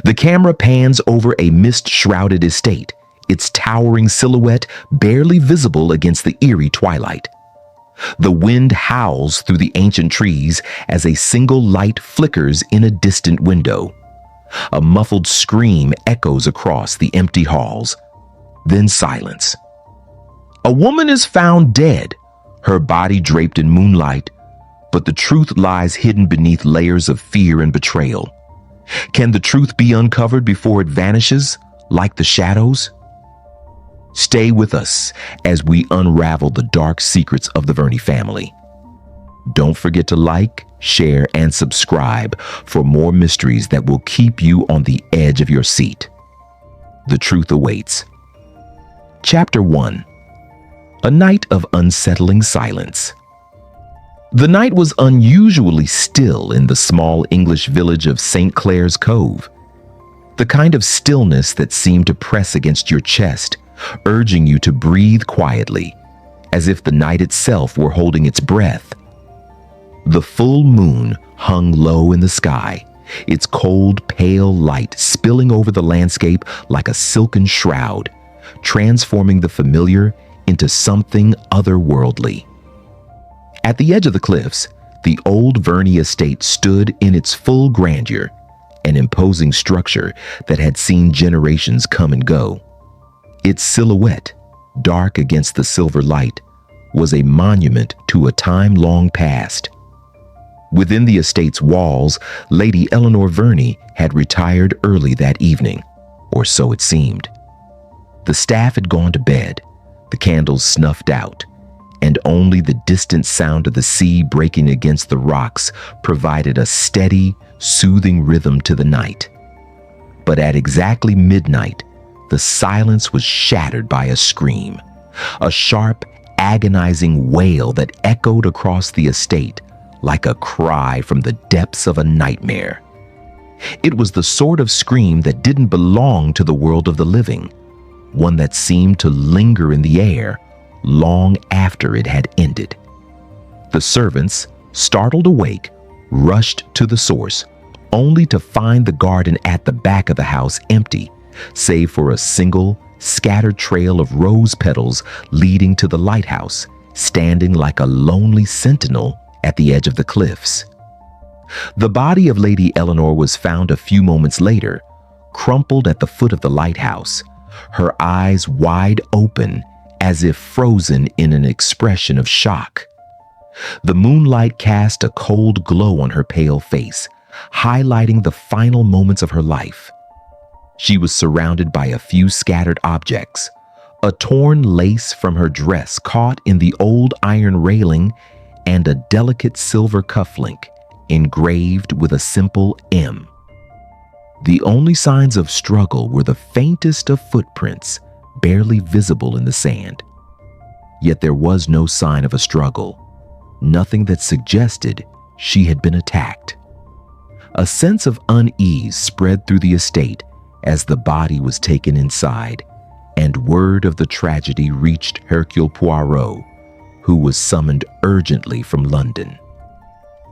The camera pans over a mist-shrouded estate, its towering silhouette barely visible against the eerie twilight. The wind howls through the ancient trees as a single light flickers in a distant window. A muffled scream echoes across the empty halls. Then silence. A woman is found dead, her body draped in moonlight, but the truth lies hidden beneath layers of fear and betrayal. Can the truth be uncovered before it vanishes, like the shadows? Stay with us as we unravel the dark secrets of the Verney family. Don't forget to like, share, and subscribe for more mysteries that will keep you on the edge of your seat. The truth awaits. Chapter 1. A night of unsettling silence. The night was unusually still in the small English village of St. Clair's Cove. The kind of stillness that seemed to press against your chest, urging you to breathe quietly, as if the night itself were holding its breath. The full moon hung low in the sky, its cold, pale light spilling over the landscape like a silken shroud, transforming the familiar into something otherworldly. At the edge of the cliffs, the old Verney estate stood in its full grandeur, an imposing structure that had seen generations come and go. Its silhouette, dark against the silver light, was a monument to a time long past. Within the estate's walls, Lady Eleanor Verney had retired early that evening, or so it seemed. The staff had gone to bed, the candles snuffed out, and only the distant sound of the sea breaking against the rocks provided a steady, soothing rhythm to the night. But at exactly midnight, the silence was shattered by a scream, a sharp, agonizing wail that echoed across the estate like a cry from the depths of a nightmare. It was the sort of scream that didn't belong to the world of the living, one that seemed to linger in the air long after it had ended. The servants, startled awake, rushed to the source, only to find the garden at the back of the house empty, save for a single, scattered trail of rose petals leading to the lighthouse, standing like a lonely sentinel at the edge of the cliffs. The body of Lady Eleanor was found a few moments later, crumpled at the foot of the lighthouse, her eyes wide open as if frozen in an expression of shock. The moonlight cast a cold glow on her pale face, highlighting the final moments of her life. She was surrounded by a few scattered objects, a torn lace from her dress caught in the old iron railing, and a delicate silver cufflink engraved with a simple M. The only signs of struggle were the faintest of footprints, barely visible in the sand. Yet there was no sign of a struggle, nothing that suggested she had been attacked. A sense of unease spread through the estate as the body was taken inside, and word of the tragedy reached Hercule Poirot, who was summoned urgently from London.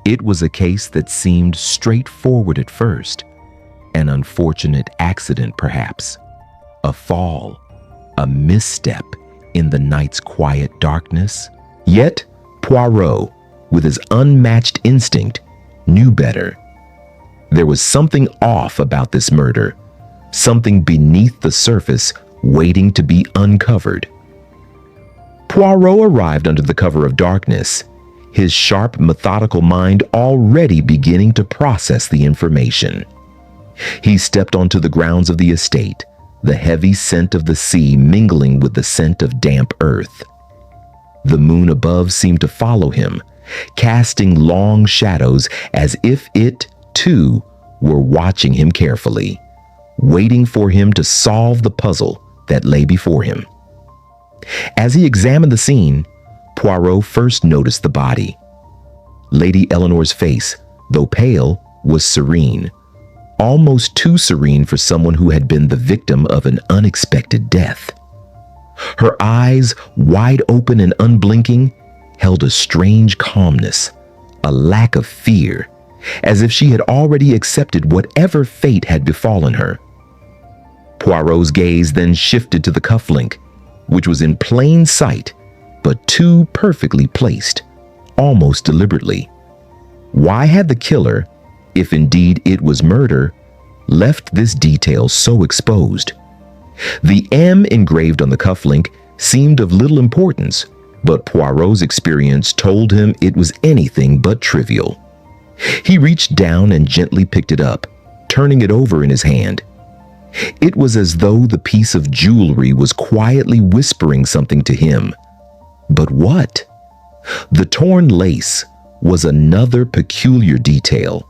It was a case that seemed straightforward at first, an unfortunate accident perhaps, a fall, a misstep in the night's quiet darkness. Yet Poirot, with his unmatched instinct, knew better. There was something off about this murder, something beneath the surface waiting to be uncovered. Poirot arrived under the cover of darkness, his sharp, methodical mind already beginning to process the information. He stepped onto the grounds of the estate, the heavy scent of the sea mingling with the scent of damp earth. The moon above seemed to follow him, casting long shadows as if it, too, were watching him carefully, waiting for him to solve the puzzle that lay before him. As he examined the scene, Poirot first noticed the body. Lady Eleanor's face, though pale, was serene, almost too serene for someone who had been the victim of an unexpected death. Her eyes, wide open and unblinking, held a strange calmness, a lack of fear, as if she had already accepted whatever fate had befallen her. Poirot's gaze then shifted to the cufflink, which was in plain sight, but too perfectly placed, almost deliberately. Why had the killer, if indeed it was murder, left this detail so exposed? The M engraved on the cufflink seemed of little importance, but Poirot's experience told him it was anything but trivial. He reached down and gently picked it up, turning it over in his hand. It was as though the piece of jewelry was quietly whispering something to him. But what? The torn lace was another peculiar detail.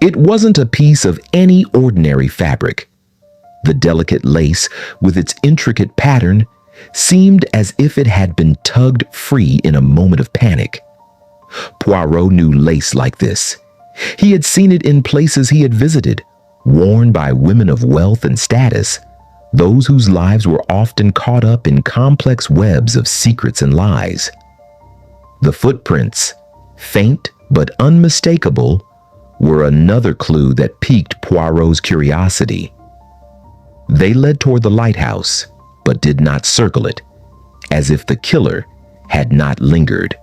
It wasn't a piece of any ordinary fabric. The delicate lace, with its intricate pattern, seemed as if it had been tugged free in a moment of panic. Poirot knew lace like this. He had seen it in places he had visited, worn by women of wealth and status, those whose lives were often caught up in complex webs of secrets and lies. The footprints, faint but unmistakable, were another clue that piqued Poirot's curiosity. They led toward the lighthouse, but did not circle it, as if the killer had not lingered.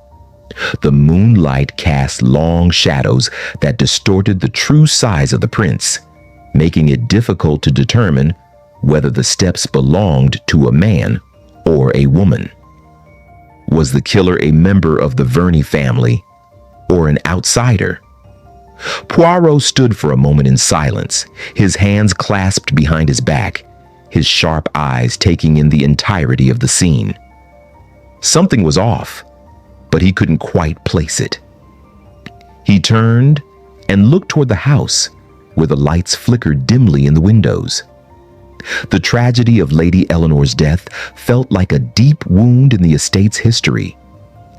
The moonlight cast long shadows that distorted the true size of the prints, making it difficult to determine whether the steps belonged to a man or a woman. Was the killer a member of the Verney family or an outsider? Poirot stood for a moment in silence, his hands clasped behind his back, his sharp eyes taking in the entirety of the scene. Something was off, but he couldn't quite place it. He turned and looked toward the house, where the lights flickered dimly in the windows. The tragedy of Lady Eleanor's death felt like a deep wound in the estate's history,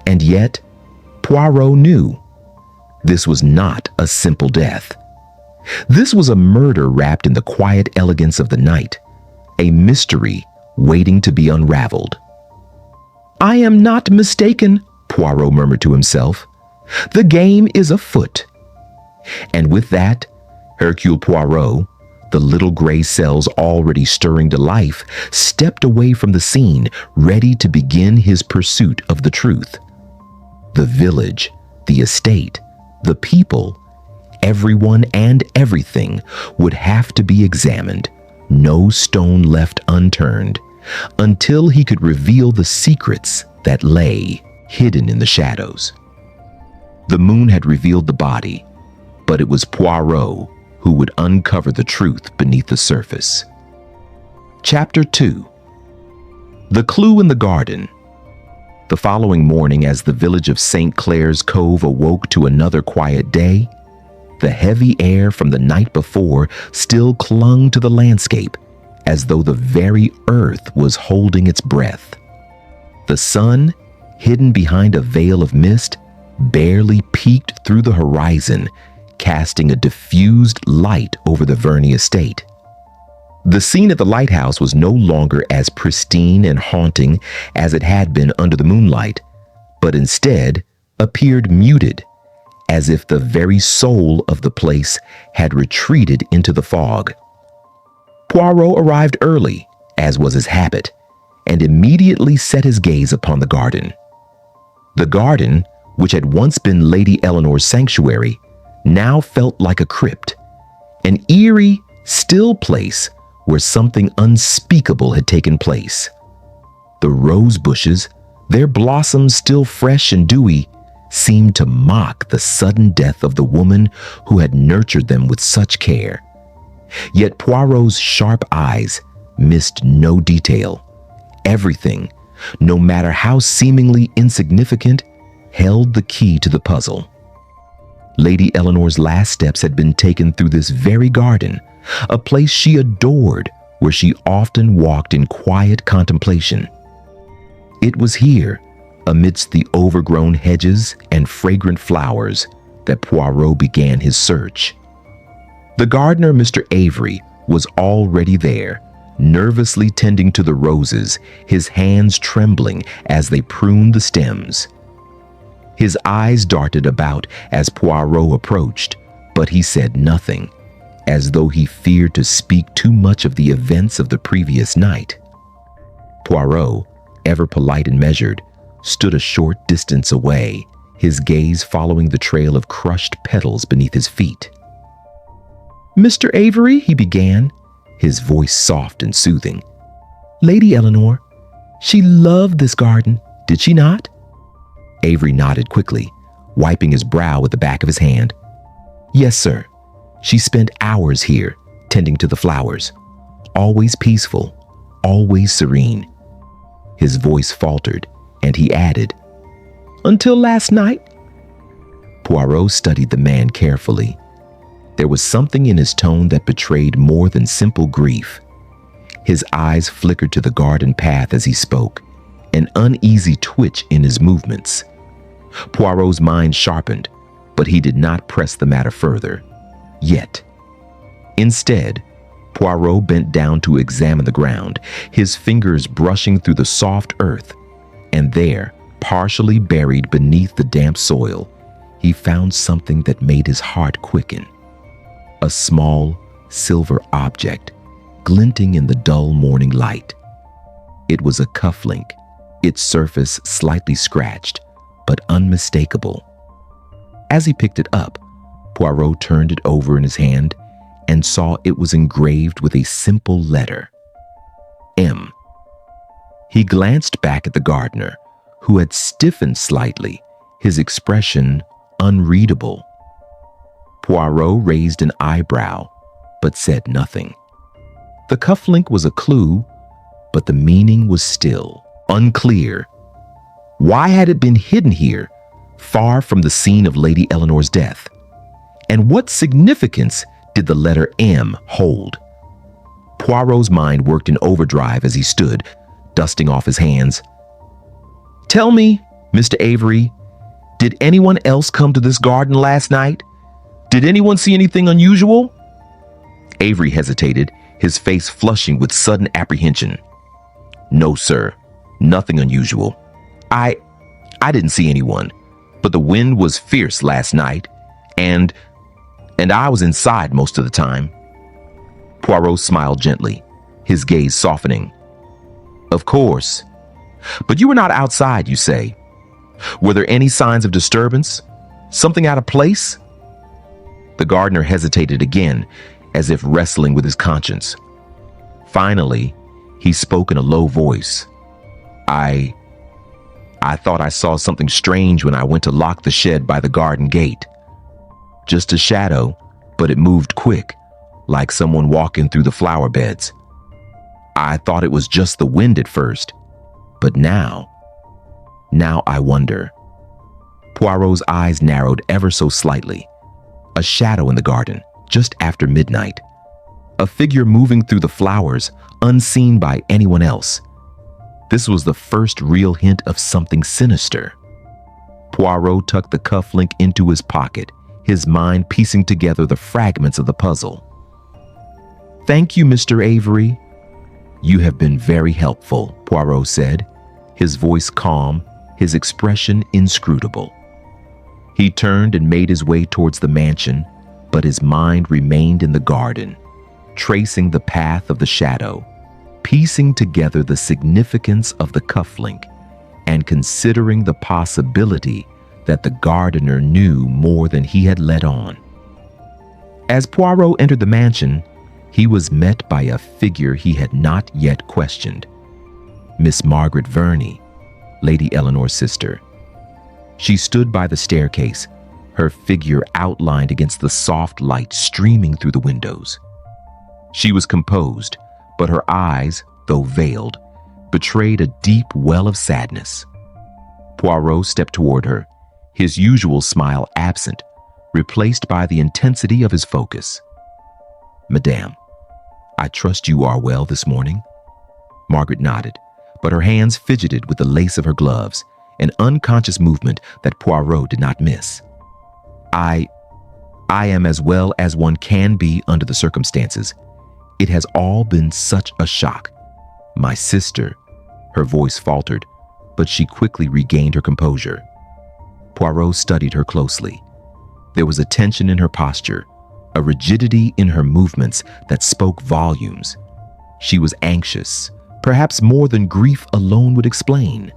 and yet Poirot knew this was not a simple death. This was a murder wrapped in the quiet elegance of the night, a mystery waiting to be unraveled. "I am not mistaken," Poirot murmured to himself. "The game is afoot." And with that, Hercule Poirot, the little gray cells already stirring to life, stepped away from the scene, ready to begin his pursuit of the truth. The village, the estate, the people, everyone and everything would have to be examined, no stone left unturned, until he could reveal the secrets that lay hidden in the shadows. The moon had revealed the body, but it was Poirot who would uncover the truth beneath the surface. Chapter 2. The Clue in the Garden. The following morning, as the village of St. Clair's Cove awoke to another quiet day, the heavy air from the night before still clung to the landscape, as though the very earth was holding its breath. The sun, hidden behind a veil of mist, barely peeked through the horizon, casting a diffused light over the Verney estate. The scene at the lighthouse was no longer as pristine and haunting as it had been under the moonlight, but instead appeared muted, as if the very soul of the place had retreated into the fog. Poirot arrived early, as was his habit, and immediately set his gaze upon the garden. The garden, which had once been Lady Eleanor's sanctuary, now felt like a crypt, an eerie, still place where something unspeakable had taken place. The rose bushes, their blossoms still fresh and dewy, seemed to mock the sudden death of the woman who had nurtured them with such care. Yet Poirot's sharp eyes missed no detail. Everything, no matter how seemingly insignificant, held the key to the puzzle. Lady Eleanor's last steps had been taken through this very garden, a place she adored, where she often walked in quiet contemplation. It was here, amidst the overgrown hedges and fragrant flowers, that Poirot began his search. The gardener, Mr. Avery, was already there, nervously tending to the roses, his hands trembling as they pruned the stems. His eyes darted about as Poirot approached, But he said nothing, as though he feared to speak too much of the events of the previous night. Poirot, ever polite and measured, stood a short distance away, his gaze following the trail of crushed petals beneath his feet. "Mr. Avery," he began, his voice soft and soothing. "Lady Eleanor, she loved this garden, did she not?" Avery nodded quickly, wiping his brow with the back of his hand. "Yes, sir. She spent hours here, tending to the flowers. Always peaceful, always serene." His voice faltered, and he added, "Until last night?" Poirot studied the man carefully. There was something in his tone that betrayed more than simple grief. His eyes flickered to the garden path as he spoke, an uneasy twitch in his movements. Poirot's mind sharpened, but he did not press the matter further. Yet. Instead, Poirot bent down to examine the ground, his fingers brushing through the soft earth, and there, partially buried beneath the damp soil, he found something that made his heart quicken. A small, silver object, glinting in the dull morning light. It was a cufflink, its surface slightly scratched, but unmistakable. As he picked it up, Poirot turned it over in his hand and saw it was engraved with a simple letter, M. He glanced back at the gardener, who had stiffened slightly, his expression unreadable. Poirot raised an eyebrow, but said nothing. The cufflink was a clue, but the meaning was still unclear. Why had it been hidden here, far from the scene of Lady Eleanor's death? And what significance did the letter M hold? Poirot's mind worked in overdrive as he stood, dusting off his hands. "Tell me, Mr. Avery, did anyone else come to this garden last night? Did anyone see anything unusual?" Avery hesitated, his face flushing with sudden apprehension. "No, sir. Nothing unusual. I didn't see anyone, but the wind was fierce last night, and I was inside most of the time." Poirot smiled gently, his gaze softening. "Of course. But you were not outside, you say. Were there any signs of disturbance? Something out of place?" The gardener hesitated again, as if wrestling with his conscience. Finally, he spoke in a low voice. I thought I saw something strange when I went to lock the shed by the garden gate. Just a shadow, but it moved quick, like someone walking through the flower beds. I thought it was just the wind at first, but now I wonder." Poirot's eyes narrowed ever so slightly. A shadow in the garden, just after midnight. A figure moving through the flowers, unseen by anyone else. This was the first real hint of something sinister. Poirot tucked the cufflink into his pocket, his mind piecing together the fragments of the puzzle. "Thank you, Mr. Avery. You have been very helpful," Poirot said, his voice calm, his expression inscrutable. He turned and made his way towards the mansion, but his mind remained in the garden, tracing the path of the shadow, piecing together the significance of the cufflink, and considering the possibility that the gardener knew more than he had let on. As Poirot entered the mansion, he was met by a figure he had not yet questioned. Miss Margaret Verney, Lady Eleanor's sister. She stood by the staircase, her figure outlined against the soft light streaming through the windows. She was composed, but her eyes, though veiled, betrayed a deep well of sadness. Poirot stepped toward her, his usual smile absent, replaced by the intensity of his focus. "Madame, I trust you are well this morning?" Margaret nodded, but her hands fidgeted with the lace of her gloves, an unconscious movement that Poirot did not miss. I am as well as one can be under the circumstances. It has all been such a shock. My sister," her voice faltered, but she quickly regained her composure. Poirot studied her closely. There was a tension in her posture, a rigidity in her movements that spoke volumes. She was anxious, perhaps more than grief alone would explain.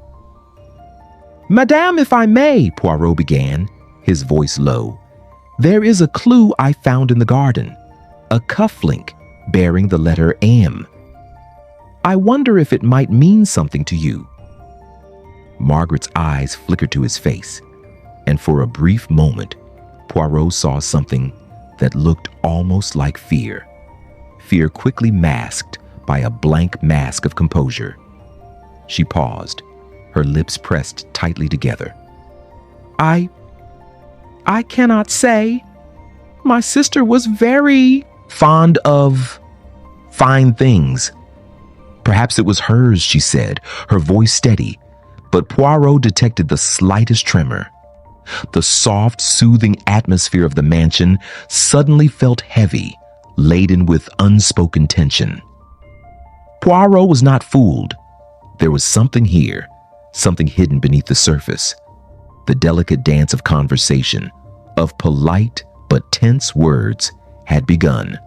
"Madame, if I may," Poirot began, his voice low. "There is a clue I found in the garden, a cufflink bearing the letter M. I wonder if it might mean something to you." Margaret's eyes flickered to his face, and for a brief moment, Poirot saw something that looked almost like fear. Fear quickly masked by a blank mask of composure. She paused, her lips pressed tightly together. I cannot say. My sister was very fond of fine things. Perhaps it was hers, she said, her voice steady, but Poirot detected the slightest tremor. The soft, soothing atmosphere of the mansion suddenly felt heavy, laden with unspoken tension. Poirot was not fooled. There was something here, something hidden beneath the surface. The delicate dance of conversation, of polite but tense words, had begun.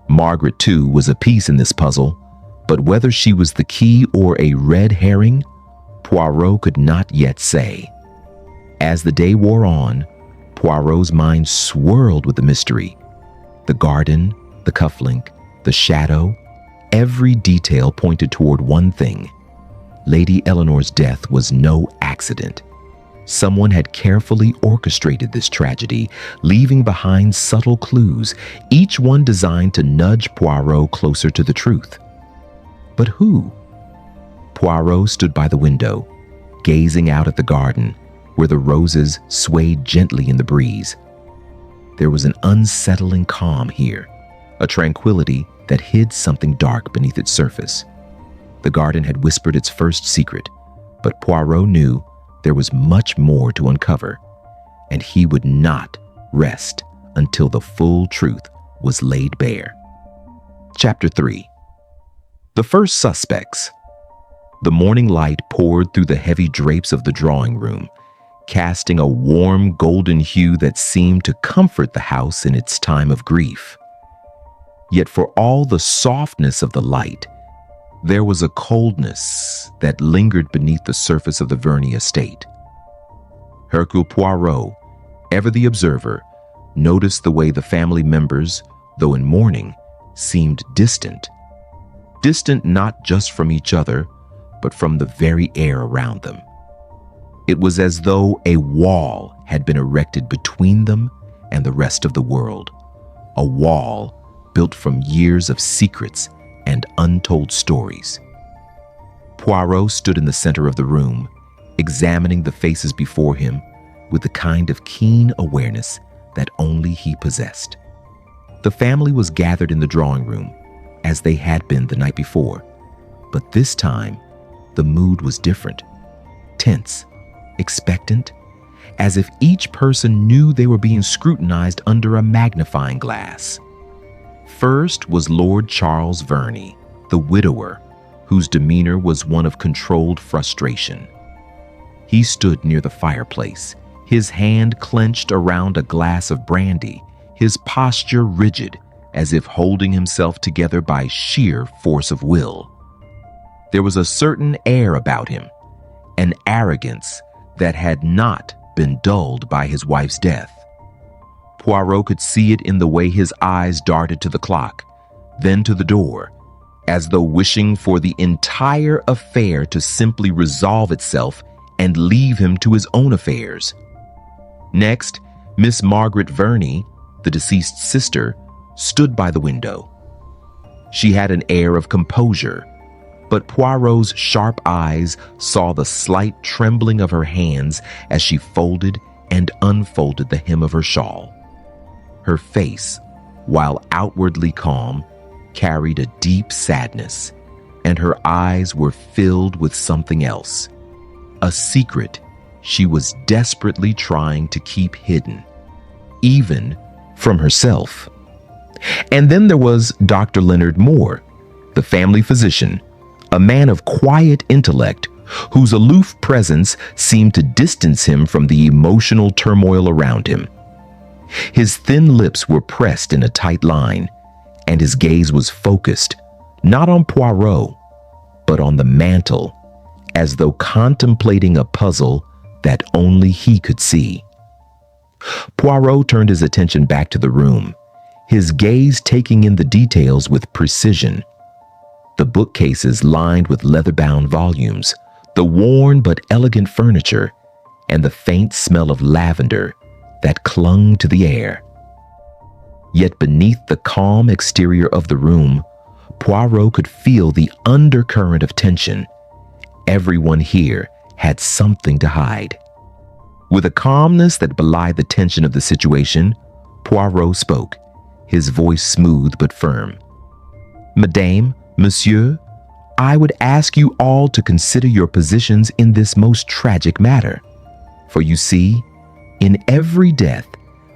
Margaret, too, was a piece in this puzzle, but whether she was the key or a red herring, Poirot could not yet say. As the day wore on, Poirot's mind swirled with the mystery. The garden, the cufflink, the shadow, every detail pointed toward one thing. Lady Eleanor's death was no accident. Someone had carefully orchestrated this tragedy, leaving behind subtle clues, each one designed to nudge Poirot closer to the truth. But who? Poirot stood by the window, gazing out at the garden, where the roses swayed gently in the breeze. There was an unsettling calm here, a tranquility that hid something dark beneath its surface. The garden had whispered its first secret, but Poirot knew there was much more to uncover, and he would not rest until the full truth was laid bare. Chapter 3. The first suspects. The morning light poured through the heavy drapes of the drawing room, casting a warm golden hue that seemed to comfort the house in its time of grief. Yet for all the softness of the light, there was a coldness that lingered beneath the surface of the Verney estate. Hercule Poirot, ever the observer, noticed the way the family members, though in mourning, seemed distant. Distant not just from each other, but from the very air around them. It was as though a wall had been erected between them and the rest of the world, a wall built from years of secrets and untold stories. Poirot stood in the center of the room, examining the faces before him with the kind of keen awareness that only he possessed. The family was gathered in the drawing room, as they had been the night before, but this time the mood was different, tense, expectant, as if each person knew they were being scrutinized under a magnifying glass. First was Lord Charles Verney, the widower, whose demeanor was one of controlled frustration. He stood near the fireplace, his hand clenched around a glass of brandy, his posture rigid, as if holding himself together by sheer force of will. There was a certain air about him, an arrogance that had not been dulled by his wife's death. Poirot could see it in the way his eyes darted to the clock, then to the door, as though wishing for the entire affair to simply resolve itself and leave him to his own affairs. Next, Miss Margaret Verney, the deceased sister, stood by the window. She had an air of composure, but Poirot's sharp eyes saw the slight trembling of her hands as she folded and unfolded the hem of her shawl. Her face, while outwardly calm, carried a deep sadness, and her eyes were filled with something else, a secret she was desperately trying to keep hidden, even from herself. And then there was Dr. Leonard Moore, the family physician, a man of quiet intellect whose aloof presence seemed to distance him from the emotional turmoil around him. His thin lips were pressed in a tight line, and his gaze was focused, not on Poirot, but on the mantel, as though contemplating a puzzle that only he could see. Poirot turned his attention back to the room, his gaze taking in the details with precision. The bookcases lined with leather-bound volumes, the worn but elegant furniture, and the faint smell of lavender that clung to the air. Yet beneath the calm exterior of the room, Poirot could feel the undercurrent of tension. Everyone here had something to hide. With a calmness that belied the tension of the situation, Poirot spoke, his voice smooth but firm. "Madame, Monsieur, I would ask you all to consider your positions in this most tragic matter. For you see, in every death,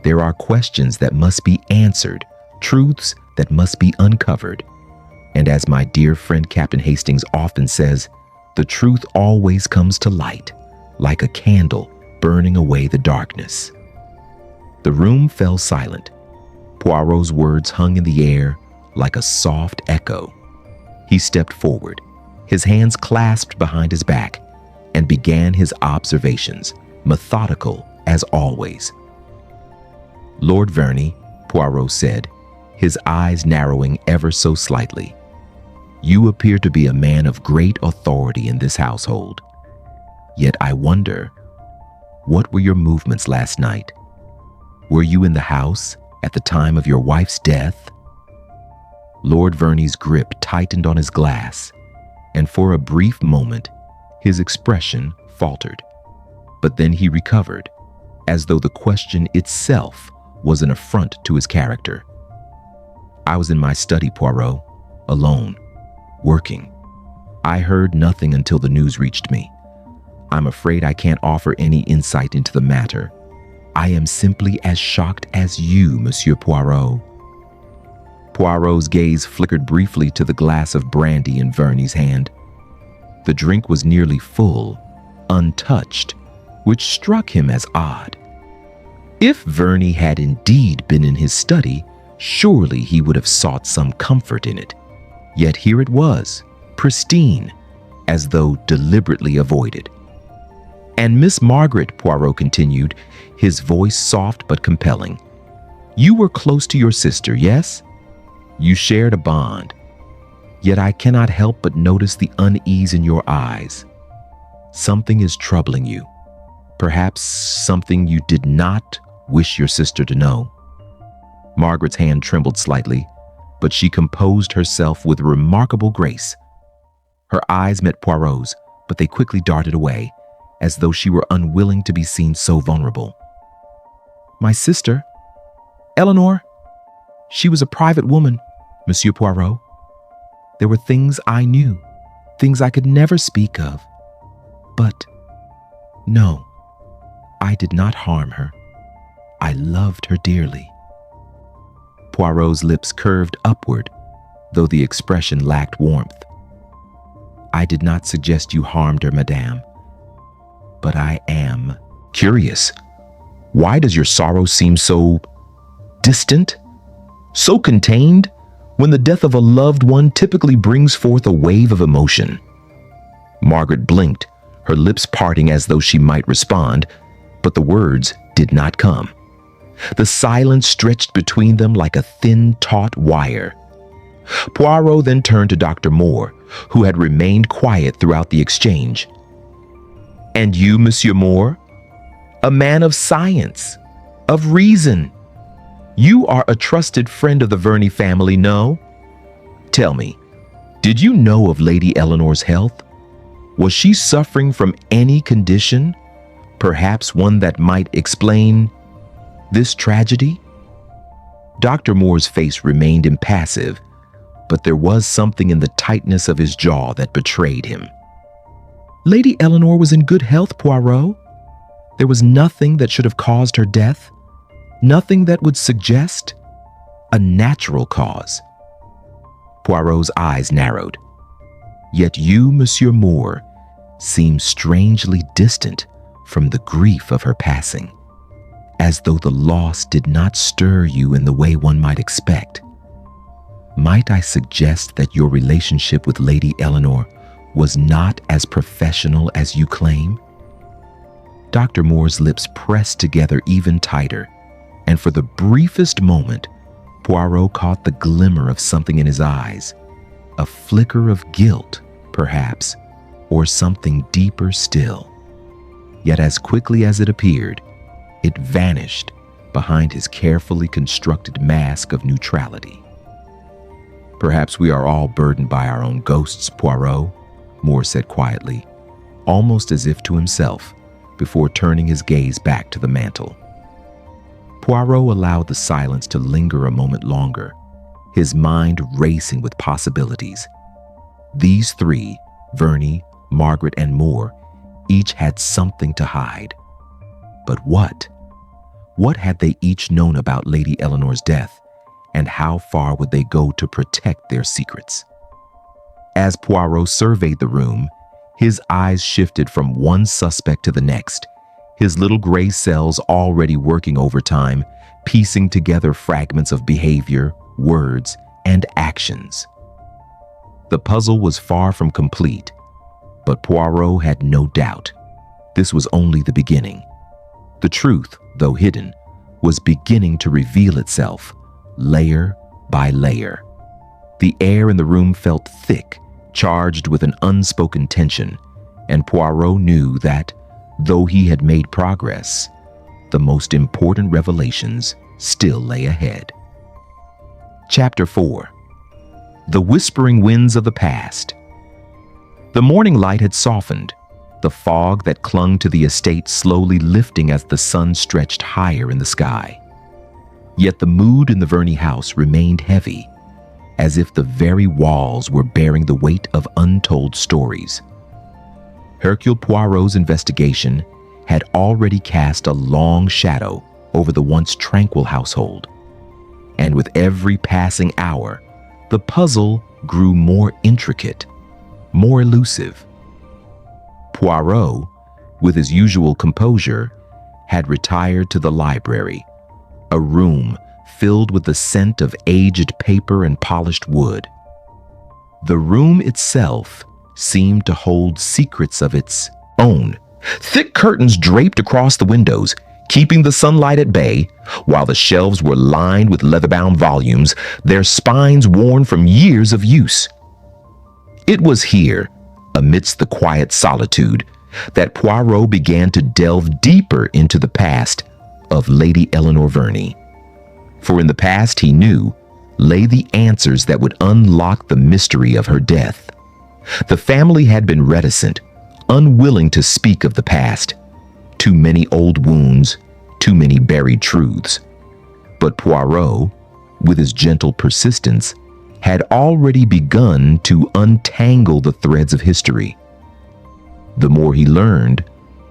there are questions that must be answered, truths that must be uncovered. And as my dear friend Captain Hastings often says, the truth always comes to light, like a candle burning away the darkness." The room fell silent. Poirot's words hung in the air like a soft echo. He stepped forward, his hands clasped behind his back, and began his observations, methodical as always. "Lord Verney," Poirot said, his eyes narrowing ever so slightly, "you appear to be a man of great authority in this household. Yet I wonder, what were your movements last night? Were you in the house at the time of your wife's death?" Lord Verney's grip tightened on his glass, and for a brief moment, his expression faltered. But then he recovered, as though the question itself was an affront to his character. "I was in my study, Poirot, alone, working. I heard nothing until the news reached me. I'm afraid I can't offer any insight into the matter. I am simply as shocked as you, Monsieur Poirot." Poirot's gaze flickered briefly to the glass of brandy in Verney's hand. The drink was nearly full, untouched, which struck him as odd. If Verney had indeed been in his study, surely he would have sought some comfort in it. Yet here it was, pristine, as though deliberately avoided. "And Miss Margaret," Poirot continued, his voice soft but compelling, "you were close to your sister, yes? You shared a bond. Yet I cannot help but notice the unease in your eyes. Something is troubling you. Perhaps something you did not wish your sister to know." Margaret's hand trembled slightly, but she composed herself with remarkable grace. Her eyes met Poirot's, but they quickly darted away, as though she were unwilling to be seen so vulnerable. "My sister, Eleanor, she was a private woman, Monsieur Poirot. There were things I knew, things I could never speak of. But no, I did not harm her. I loved her dearly." Poirot's lips curved upward, though the expression lacked warmth. "I did not suggest you harmed her, madame. But I am curious. Why does your sorrow seem so distant, so contained, when the death of a loved one typically brings forth a wave of emotion?" Margaret blinked, her lips parting as though she might respond, but the words did not come. The silence stretched between them like a thin, taut wire. Poirot then turned to Dr. Moore, who had remained quiet throughout the exchange. "And you, Monsieur Moore? A man of science, of reason. You are a trusted friend of the Verney family, no? Tell me, did you know of Lady Eleanor's health? Was she suffering from any condition, perhaps one that might explain this tragedy?" Dr. Moore's face remained impassive, but there was something in the tightness of his jaw that betrayed him. "Lady Eleanor was in good health, Poirot. There was nothing that should have caused her death, nothing that would suggest a natural cause." Poirot's eyes narrowed. "Yet you, Monsieur Moore, seem strangely distant from the grief of her passing. as though the loss did not stir you in the way one might expect. Might I suggest that your relationship with Lady Eleanor was not as professional as you claim? Dr. Moore's lips pressed together even tighter, and for the briefest moment, Poirot caught the glimmer of something in his eyes, a flicker of guilt, perhaps, or something deeper still. Yet as quickly as it appeared, it vanished behind his carefully constructed mask of neutrality. "Perhaps we are all burdened by our own ghosts, Poirot," Moore said quietly, almost as if to himself, before turning his gaze back to the mantel. Poirot allowed the silence to linger a moment longer, his mind racing with possibilities. These three, Verney, Margaret, and Moore, each had something to hide. But what? What had they each known about Lady Eleanor's death, and how far would they go to protect their secrets? As Poirot surveyed the room, his eyes shifted from one suspect to the next, his little gray cells already working overtime, piecing together fragments of behavior, words, and actions. The puzzle was far from complete, but Poirot had no doubt. This was only the beginning. The truth, though hidden, was beginning to reveal itself, layer by layer. The air in the room felt thick, charged with an unspoken tension, and Poirot knew that, though he had made progress, the most important revelations still lay ahead. Chapter 4. The Whispering Winds of the Past. The morning light had softened, the fog that clung to the estate slowly lifting as the sun stretched higher in the sky. Yet the mood in the Verney house remained heavy, as if the very walls were bearing the weight of untold stories. Hercule Poirot's investigation had already cast a long shadow over the once tranquil household, and with every passing hour, the puzzle grew more intricate, more elusive. Poirot, with his usual composure, had retired to the library, a room filled with the scent of aged paper and polished wood. The room itself seemed to hold secrets of its own. Thick curtains draped across the windows, keeping the sunlight at bay, while the shelves were lined with leather-bound volumes, their spines worn from years of use. It was here, amidst the quiet solitude, that Poirot began to delve deeper into the past of Lady Eleanor Verney. For in the past, he knew, lay the answers that would unlock the mystery of her death. The family had been reticent, unwilling to speak of the past. Too many old wounds, too many buried truths. But Poirot, with his gentle persistence, had already begun to untangle the threads of history. The more he learned,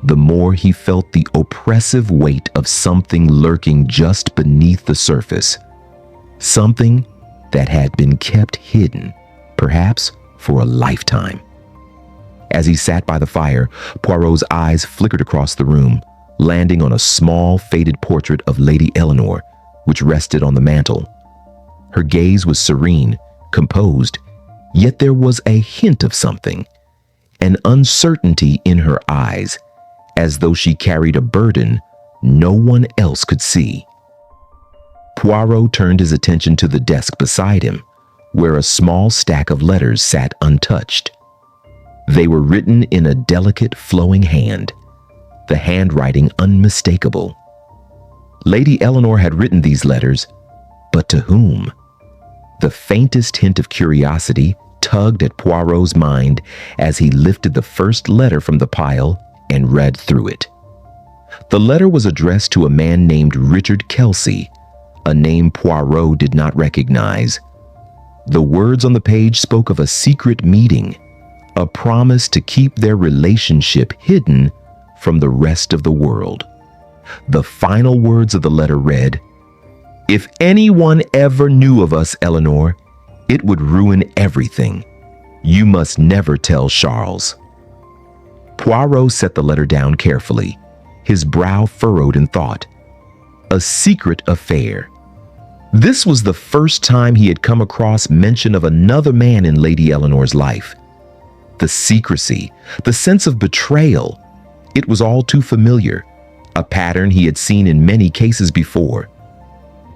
the more he felt the oppressive weight of something lurking just beneath the surface. Something that had been kept hidden, perhaps for a lifetime. As he sat by the fire, Poirot's eyes flickered across the room, landing on a small, faded portrait of Lady Eleanor, which rested on the mantel. Her gaze was serene, composed, yet there was a hint of something, an uncertainty in her eyes, as though she carried a burden no one else could see. Poirot turned his attention to the desk beside him, where a small stack of letters sat untouched. They were written in a delicate, flowing hand, the handwriting unmistakable. Lady Eleanor had written these letters, but to whom? The faintest hint of curiosity tugged at Poirot's mind as he lifted the first letter from the pile and read through it. The letter was addressed to a man named Richard Kelsey, a name Poirot did not recognize. The words on the page spoke of a secret meeting, a promise to keep their relationship hidden from the rest of the world. The final words of the letter read, "If anyone ever knew of us, Eleanor, it would ruin everything. You must never tell Charles." Poirot set the letter down carefully, his brow furrowed in thought. A secret affair. This was the first time he had come across mention of another man in Lady Eleanor's life. The secrecy, the sense of betrayal, it was all too familiar, a pattern he had seen in many cases before.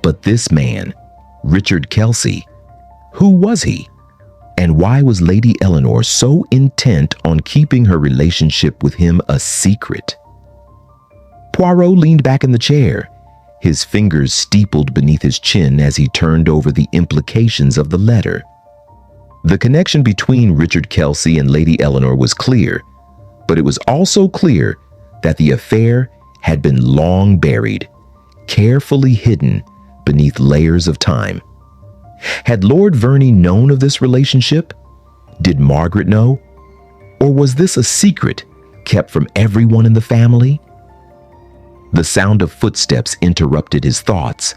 But this man, Richard Kelsey, who was he? And why was Lady Eleanor so intent on keeping her relationship with him a secret? Poirot leaned back in the chair, his fingers steepled beneath his chin as he turned over the implications of the letter. The connection between Richard Kelsey and Lady Eleanor was clear, but it was also clear that the affair had been long buried, carefully hidden beneath layers of time. Had Lord Verney known of this relationship? Did Margaret know? Or was this a secret kept from everyone in the family? The sound of footsteps interrupted his thoughts,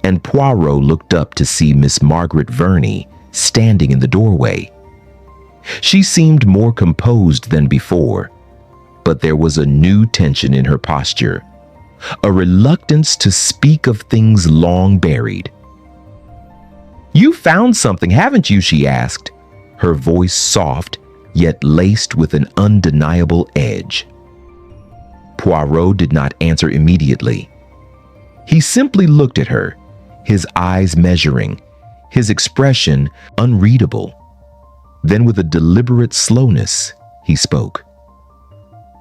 and Poirot looked up to see Miss Margaret Verney standing in the doorway. She seemed more composed than before, but there was a new tension in her posture, a reluctance to speak of things long buried. "You found something, haven't you?" she asked, her voice soft yet laced with an undeniable edge. Poirot did not answer immediately. He simply looked at her, his eyes measuring, his expression unreadable. Then with a deliberate slowness, he spoke.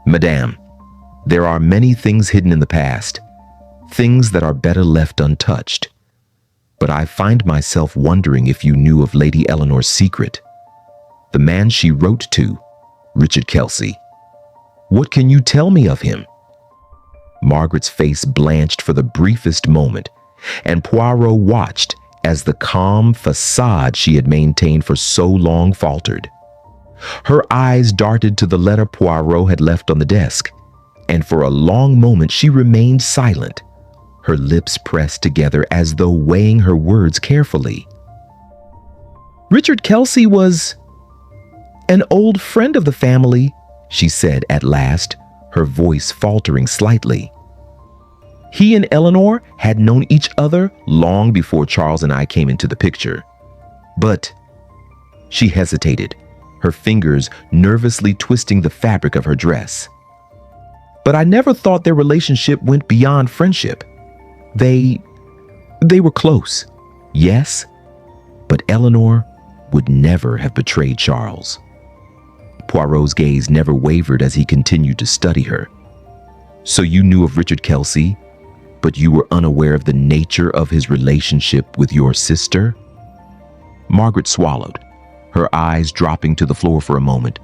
"Madame, there are many things hidden in the past, things that are better left untouched. But I find myself wondering if you knew of Lady Eleanor's secret. The man she wrote to, Richard Kelsey. What can you tell me of him?" Margaret's face blanched for the briefest moment, and Poirot watched as the calm facade she had maintained for so long faltered. Her eyes darted to the letter Poirot had left on the desk, and for a long moment she remained silent, her lips pressed together as though weighing her words carefully. "Richard Kelsey was an old friend of the family," she said at last, her voice faltering slightly. "He and Eleanor had known each other long before Charles and I came into the picture. But," she hesitated, her fingers nervously twisting the fabric of her dress, "but I never thought their relationship went beyond friendship. They were close, yes, but Eleanor would never have betrayed Charles." Poirot's gaze never wavered as he continued to study her. "So you knew of Richard Kelsey, but you were unaware of the nature of his relationship with your sister?" Margaret swallowed, her eyes dropping to the floor for a moment.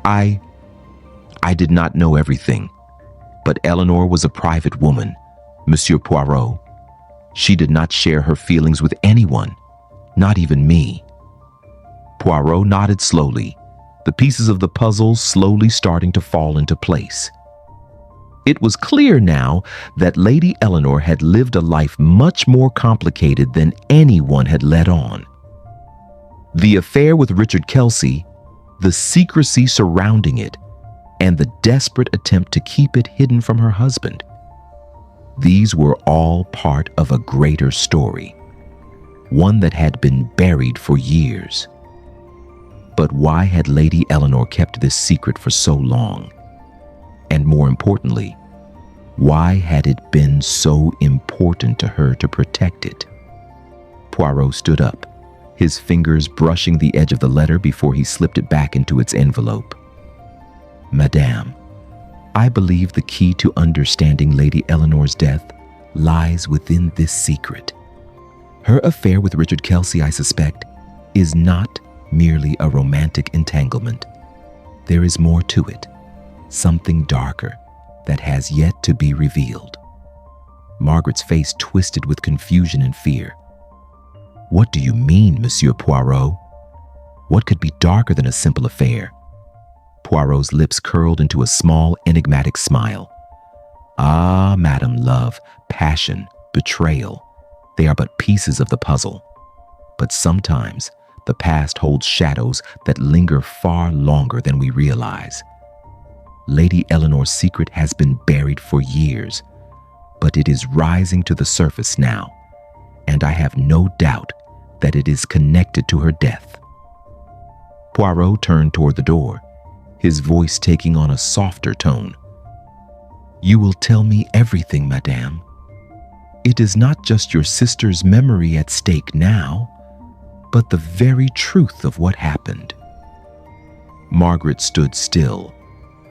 I did not know everything, but Eleanor was a private woman, Monsieur Poirot. She did not share her feelings with anyone, not even me." Poirot nodded slowly, the pieces of the puzzle slowly starting to fall into place. It was clear now that Lady Eleanor had lived a life much more complicated than anyone had let on. The affair with Richard Kelsey, the secrecy surrounding it, and the desperate attempt to keep it hidden from her husband. These were all part of a greater story, one that had been buried for years. But why had Lady Eleanor kept this secret for so long? And more importantly, why had it been so important to her to protect it? Poirot stood up, his fingers brushing the edge of the letter before he slipped it back into its envelope. "Madame, I believe the key to understanding Lady Eleanor's death lies within this secret. Her affair with Richard Kelsey, I suspect, is not merely a romantic entanglement. There is more to it, something darker that has yet to be revealed." Margaret's face twisted with confusion and fear. "What do you mean, Monsieur Poirot? What could be darker than a simple affair?" Poirot's lips curled into a small, enigmatic smile. "Ah, Madame Love, passion, betrayal, they are but pieces of the puzzle. But sometimes the past holds shadows that linger far longer than we realize. Lady Eleanor's secret has been buried for years, but it is rising to the surface now, and I have no doubt that it is connected to her death." Poirot turned toward the door, his voice taking on a softer tone. "You will tell me everything, madame. It is not just your sister's memory at stake now, but the very truth of what happened." Margaret stood still,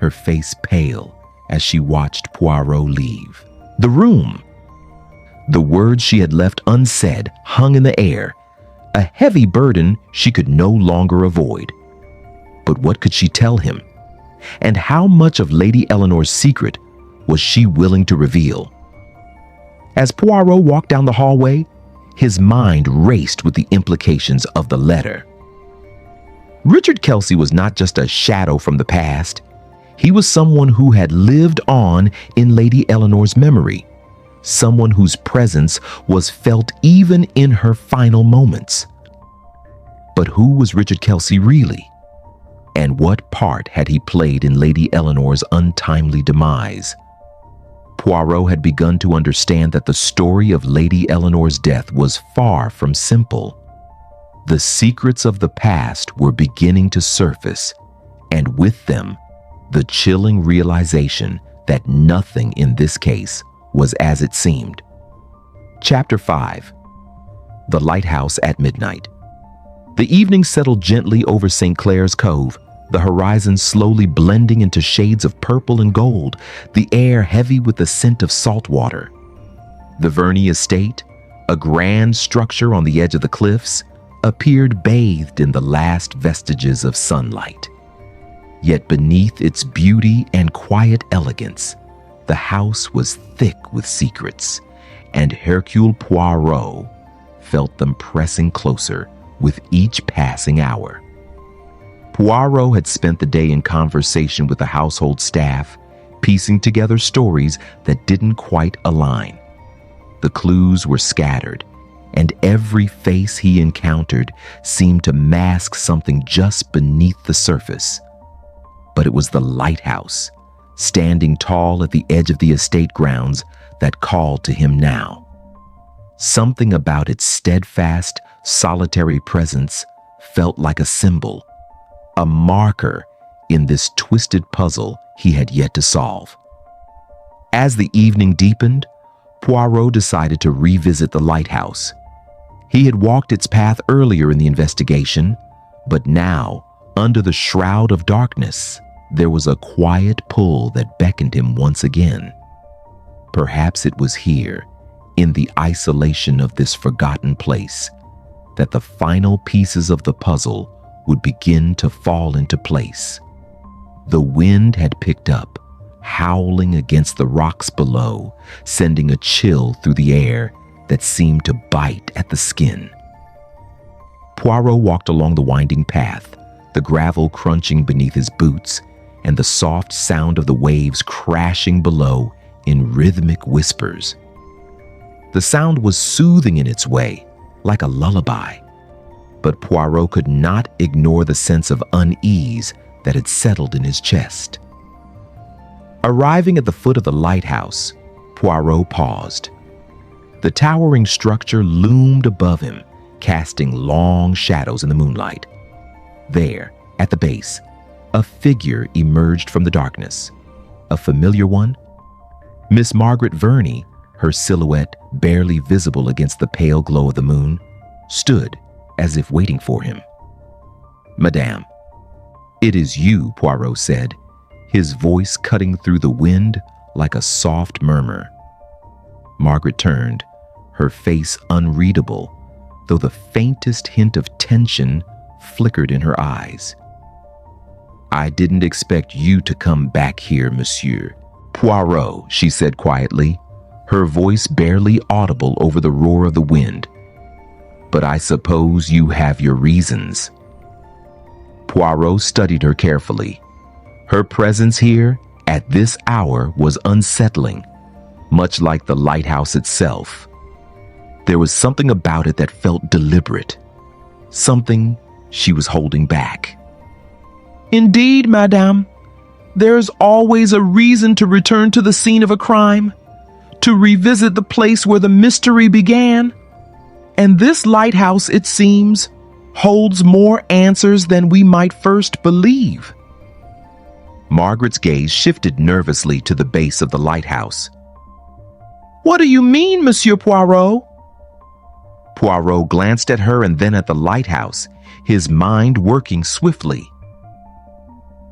her face pale as she watched Poirot leave the room. The words she had left unsaid hung in the air, a heavy burden she could no longer avoid. But what could she tell him? And how much of Lady Eleanor's secret was she willing to reveal? As Poirot walked down the hallway, his mind raced with the implications of the letter. Richard Kelsey was not just a shadow from the past. He was someone who had lived on in Lady Eleanor's memory, someone whose presence was felt even in her final moments. But who was Richard Kelsey really? And what part had he played in Lady Eleanor's untimely demise? Poirot had begun to understand that the story of Lady Eleanor's death was far from simple. The secrets of the past were beginning to surface, and with them, the chilling realization that nothing in this case was as it seemed. Chapter 5. The Lighthouse at Midnight. The evening settled gently over St. Clair's Cove, the horizon slowly blending into shades of purple and gold, the air heavy with the scent of salt water. The Verney estate, a grand structure on the edge of the cliffs, appeared bathed in the last vestiges of sunlight. Yet beneath its beauty and quiet elegance, the house was thick with secrets, and Hercule Poirot felt them pressing closer with each passing hour. Poirot had spent the day in conversation with the household staff, piecing together stories that didn't quite align. The clues were scattered, and every face he encountered seemed to mask something just beneath the surface. But it was the lighthouse, standing tall at the edge of the estate grounds, that called to him now. Something about its steadfast, solitary presence felt like a symbol, a marker in this twisted puzzle he had yet to solve. As the evening deepened, Poirot decided to revisit the lighthouse. He had walked its path earlier in the investigation, but now, under the shroud of darkness, there was a quiet pull that beckoned him once again. Perhaps it was here, in the isolation of this forgotten place, that the final pieces of the puzzle would begin to fall into place. The wind had picked up, howling against the rocks below, sending a chill through the air that seemed to bite at the skin. Poirot walked along the winding path, the gravel crunching beneath his boots, and the soft sound of the waves crashing below in rhythmic whispers. The sound was soothing in its way, like a lullaby, but Poirot could not ignore the sense of unease that had settled in his chest. Arriving at the foot of the lighthouse, Poirot paused. The towering structure loomed above him, casting long shadows in the moonlight. There, at the base, a figure emerged from the darkness. A familiar one? Miss Margaret Verney, her silhouette barely visible against the pale glow of the moon, stood as if waiting for him. "Madame." "It is you," Poirot said, his voice cutting through the wind like a soft murmur. Margaret turned, her face unreadable, though the faintest hint of tension flickered in her eyes. "I didn't expect you to come back here, monsieur." "Poirot," she said quietly, her voice barely audible over the roar of the wind. "But I suppose you have your reasons." Poirot studied her carefully. Her presence here, at this hour, was unsettling, much like the lighthouse itself. There was something about it that felt deliberate, something she was holding back. "Indeed, madame. There is always a reason to return to the scene of a crime, to revisit the place where the mystery began. And this lighthouse, it seems, holds more answers than we might first believe. Margaret's gaze shifted nervously to the base of the lighthouse. What do you mean, Monsieur Poirot? Poirot glanced at her and then at the lighthouse, his mind working swiftly.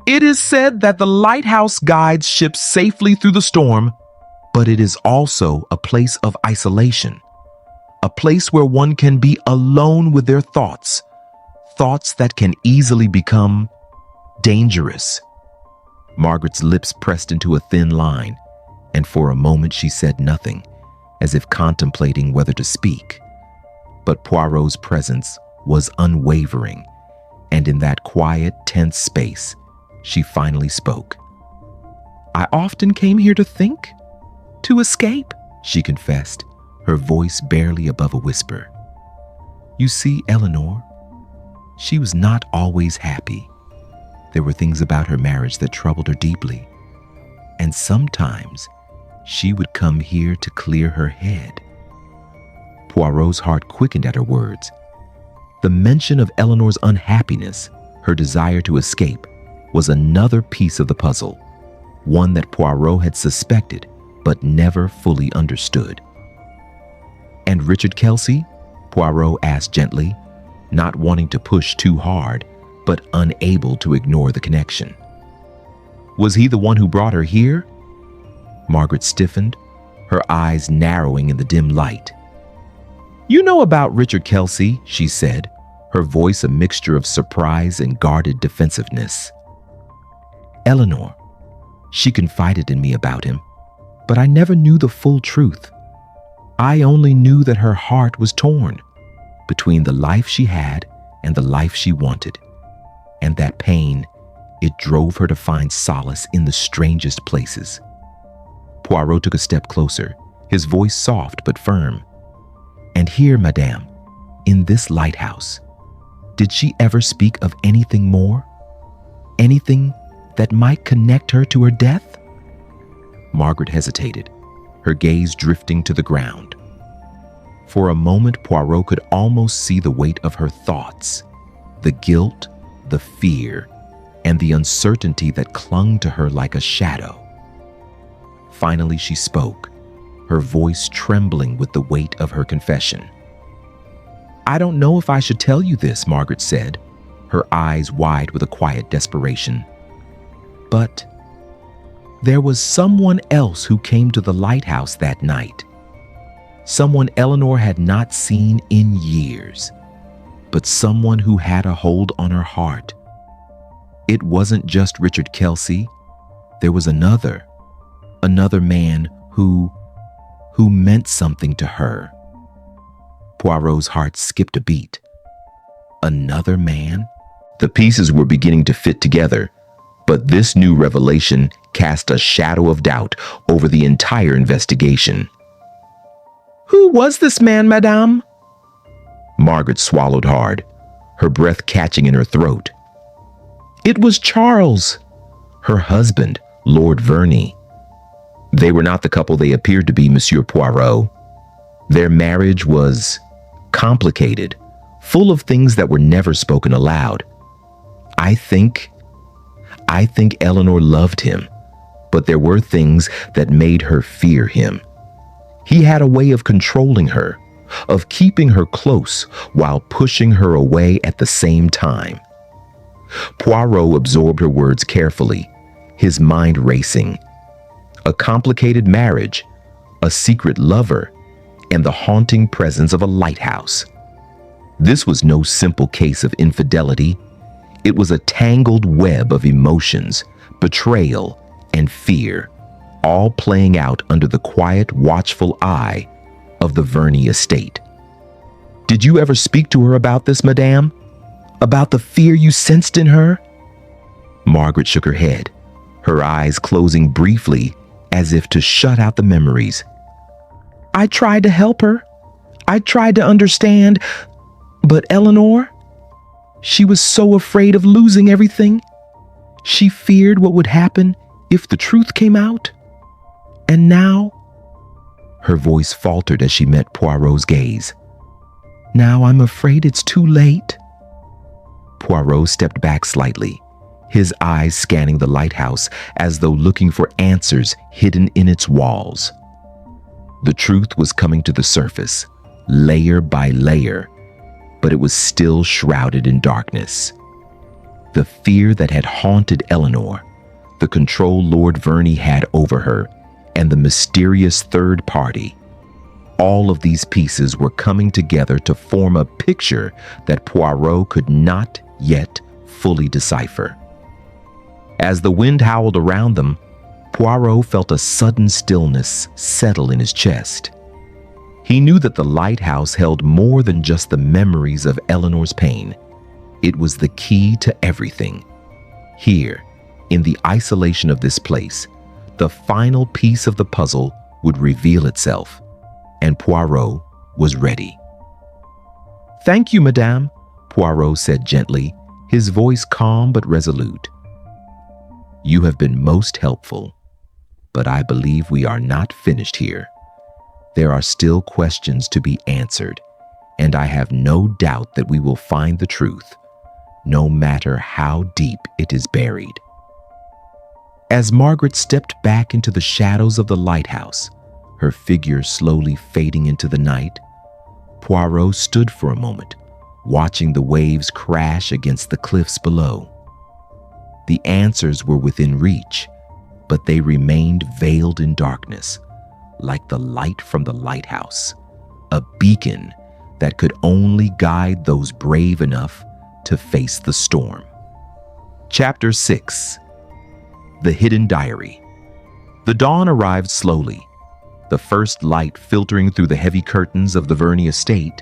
It is said that the lighthouse guides ships safely through the storm, but it is also a place of isolation, a place where one can be alone with their thoughts, thoughts that can easily become dangerous. Margaret's lips pressed into a thin line, and for a moment she said nothing, as if contemplating whether to speak. But Poirot's presence was unwavering, and in that quiet, tense space, she finally spoke. I often came here to think, to escape, she confessed, her voice barely above a whisper. You see, Eleanor, she was not always happy. There were things about her marriage that troubled her deeply, and sometimes she would come here to clear her head. Poirot's heart quickened at her words. The mention of Eleanor's unhappiness, her desire to escape, was another piece of the puzzle, one that Poirot had suspected but never fully understood. And Richard Kelsey? Poirot asked gently, not wanting to push too hard, but unable to ignore the connection. Was he the one who brought her here? Margaret stiffened, her eyes narrowing in the dim light. You know about Richard Kelsey, she said, her voice a mixture of surprise and guarded defensiveness. Eleanor, she confided in me about him, but I never knew the full truth. I only knew that her heart was torn between the life she had and the life she wanted, and that pain, it drove her to find solace in the strangest places. Poirot took a step closer, his voice soft but firm. And here, madame, in this lighthouse, did she ever speak of anything more? Anything that might connect her to her death? Margaret hesitated, her gaze drifting to the ground. For a moment, Poirot could almost see the weight of her thoughts, the guilt, the fear, and the uncertainty that clung to her like a shadow. Finally, she spoke, her voice trembling with the weight of her confession. I don't know if I should tell you this, Margaret said, her eyes wide with a quiet desperation. But there was someone else who came to the lighthouse that night. Someone Eleanor had not seen in years, but someone who had a hold on her heart. It wasn't just Richard Kelsey. There was another man who meant something to her. Poirot's heart skipped a beat. Another man? The pieces were beginning to fit together, but this new revelation cast a shadow of doubt over the entire investigation. Who was this man, madame? Margaret swallowed hard, her breath catching in her throat. It was Charles, her husband, Lord Verney. They were not the couple they appeared to be, Monsieur Poirot. Their marriage was complicated, full of things that were never spoken aloud. I think Eleanor loved him, but there were things that made her fear him. He had a way of controlling her, of keeping her close while pushing her away at the same time. Poirot absorbed her words carefully, his mind racing. A complicated marriage, a secret lover, and the haunting presence of a lighthouse. This was no simple case of infidelity. It was a tangled web of emotions, betrayal, and fear, all playing out under the quiet, watchful eye of the Verney estate. Did you ever speak to her about this, madame? About the fear you sensed in her? Margaret shook her head, her eyes closing briefly as if to shut out the memories. I tried to help her. I tried to understand, but Eleanor, she was so afraid of losing everything. She feared what would happen if the truth came out. And now Her voice faltered as she met Poirot's gaze. "Now I'm afraid it's too late." Poirot stepped back slightly, his eyes scanning the lighthouse as though looking for answers hidden in its walls. The truth was coming to the surface, layer by layer, but it was still shrouded in darkness. The fear that had haunted Eleanor, the control Lord Verney had over her, and the mysterious third party, all of these pieces were coming together to form a picture that Poirot could not yet fully decipher. As the wind howled around them, Poirot felt a sudden stillness settle in his chest. He knew that the lighthouse held more than just the memories of Eleanor's pain. It was the key to everything. Here, in the isolation of this place, the final piece of the puzzle would reveal itself, and Poirot was ready. "Thank you, madame," Poirot said gently, his voice calm but resolute. "You have been most helpful, but I believe we are not finished here. There are still questions to be answered, and I have no doubt that we will find the truth, no matter how deep it is buried." As Margaret stepped back into the shadows of the lighthouse, her figure slowly fading into the night, Poirot stood for a moment, watching the waves crash against the cliffs below. The answers were within reach, but they remained veiled in darkness, like the light from the lighthouse, a beacon that could only guide those brave enough to face the storm. Chapter 6. The Hidden Diary. The dawn arrived slowly, the first light filtering through the heavy curtains of the Verney estate,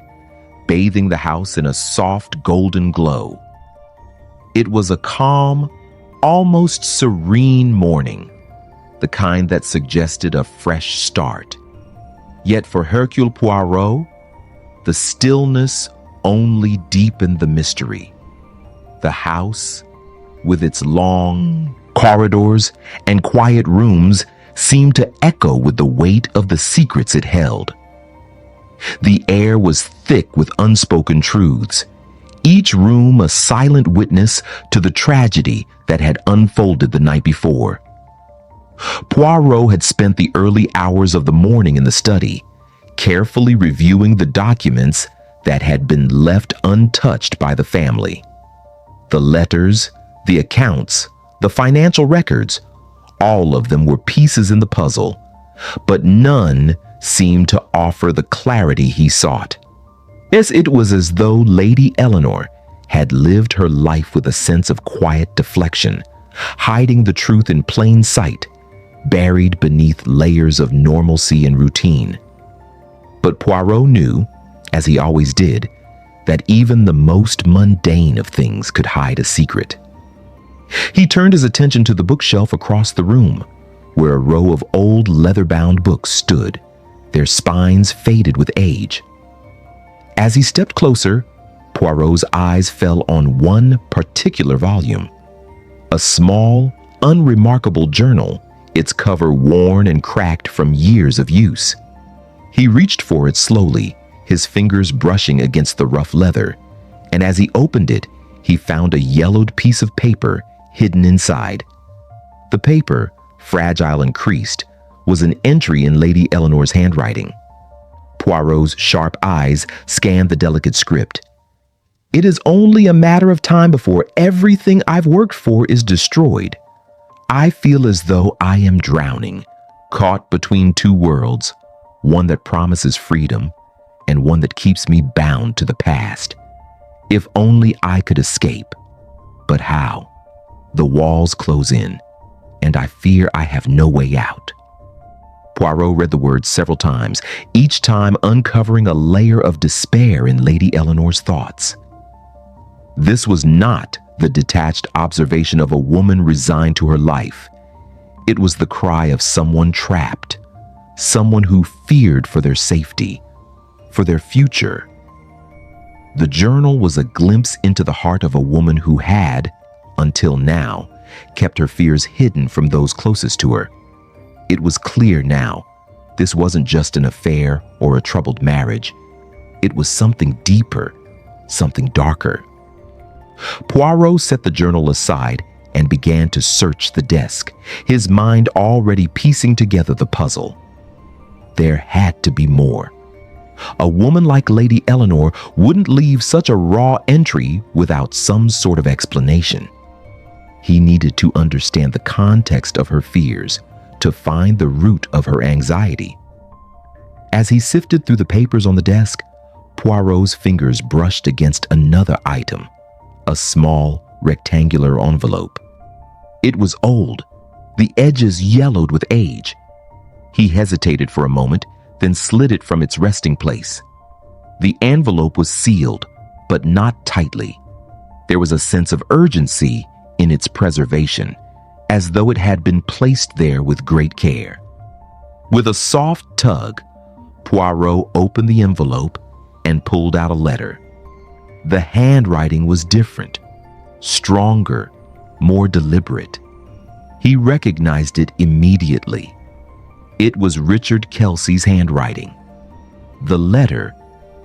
bathing the house in a soft golden glow. It was a calm, almost serene morning, the kind that suggested a fresh start. Yet for Hercule Poirot, the stillness only deepened the mystery. The house, with its long corridors and quiet rooms, seemed to echo with the weight of the secrets it held. The air was thick with unspoken truths, each room a silent witness to the tragedy that had unfolded the night before. Poirot had spent the early hours of the morning in the study, carefully reviewing the documents that had been left untouched by the family. The letters, the accounts, the financial records, all of them were pieces in the puzzle, but none seemed to offer the clarity he sought. It was as though Lady Eleanor had lived her life with a sense of quiet deflection, hiding the truth in plain sight, buried beneath layers of normalcy and routine. But Poirot knew, as he always did, that even the most mundane of things could hide a secret. He turned his attention to the bookshelf across the room, where a row of old leather-bound books stood, their spines faded with age. As he stepped closer, Poirot's eyes fell on one particular volume, a small, unremarkable journal, its cover worn and cracked from years of use. He reached for it slowly, his fingers brushing against the rough leather, and as he opened it, he found a yellowed piece of paper hidden inside. The paper, fragile and creased, was an entry in Lady Eleanor's handwriting. Poirot's sharp eyes scanned the delicate script. "It is only a matter of time before everything I've worked for is destroyed. I feel as though I am drowning, caught between two worlds, one that promises freedom and one that keeps me bound to the past. If only I could escape. But how? The walls close in, and I fear I have no way out." Poirot read the words several times, each time uncovering a layer of despair in Lady Eleanor's thoughts. This was not the detached observation of a woman resigned to her life. It was the cry of someone trapped, someone who feared for their safety, for their future. The journal was a glimpse into the heart of a woman who had, until now, kept her fears hidden from those closest to her. It was clear now, This wasn't just an affair or a troubled marriage. It was something deeper, something darker. Poirot set the journal aside and began to search the desk, his mind already piecing together the puzzle. There had to be more. A woman like Lady Eleanor wouldn't leave such a raw entry without some sort of explanation. He needed to understand the context of her fears, to find the root of her anxiety. As he sifted through the papers on the desk, Poirot's fingers brushed against another item, a small, rectangular envelope. It was old, the edges yellowed with age. He hesitated for a moment, then slid it from its resting place. The envelope was sealed, but not tightly. There was a sense of urgency in its preservation, as though it had been placed there with great care. With a soft tug, Poirot opened the envelope and pulled out a letter. The handwriting was different, stronger, more deliberate. He recognized it immediately. It was Richard Kelsey's handwriting. The letter,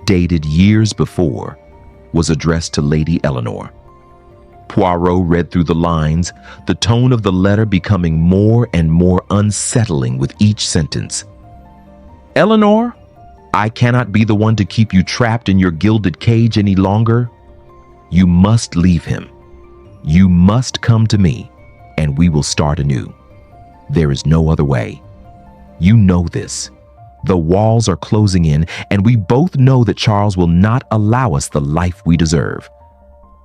dated years before, was addressed to Lady Eleanor. Poirot read through the lines, the tone of the letter becoming more and more unsettling with each sentence. "Eleanor, I cannot be the one to keep you trapped in your gilded cage any longer. You must leave him. You must come to me, and we will start anew. There is no other way. You know this. The walls are closing in, and we both know that Charles will not allow us the life we deserve.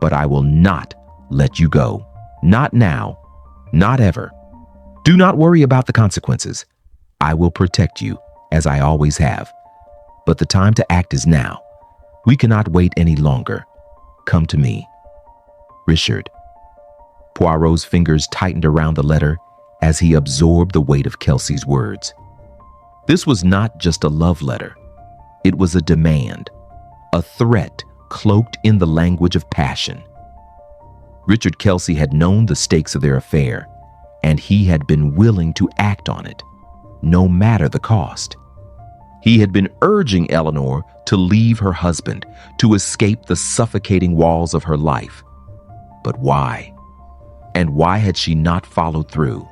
But I will not let you go. Not now. Not ever. Do not worry about the consequences. I will protect you, as I always have. But the time to act is now. We cannot wait any longer. Come to me. Richard." Poirot's fingers tightened around the letter as he absorbed the weight of Kelsey's words. This was not just a love letter. It was a demand, a threat cloaked in the language of passion. Richard Kelsey had known the stakes of their affair, and he had been willing to act on it, no matter the cost. He had been urging Eleanor to leave her husband, to escape the suffocating walls of her life. But why? And why had she not followed through?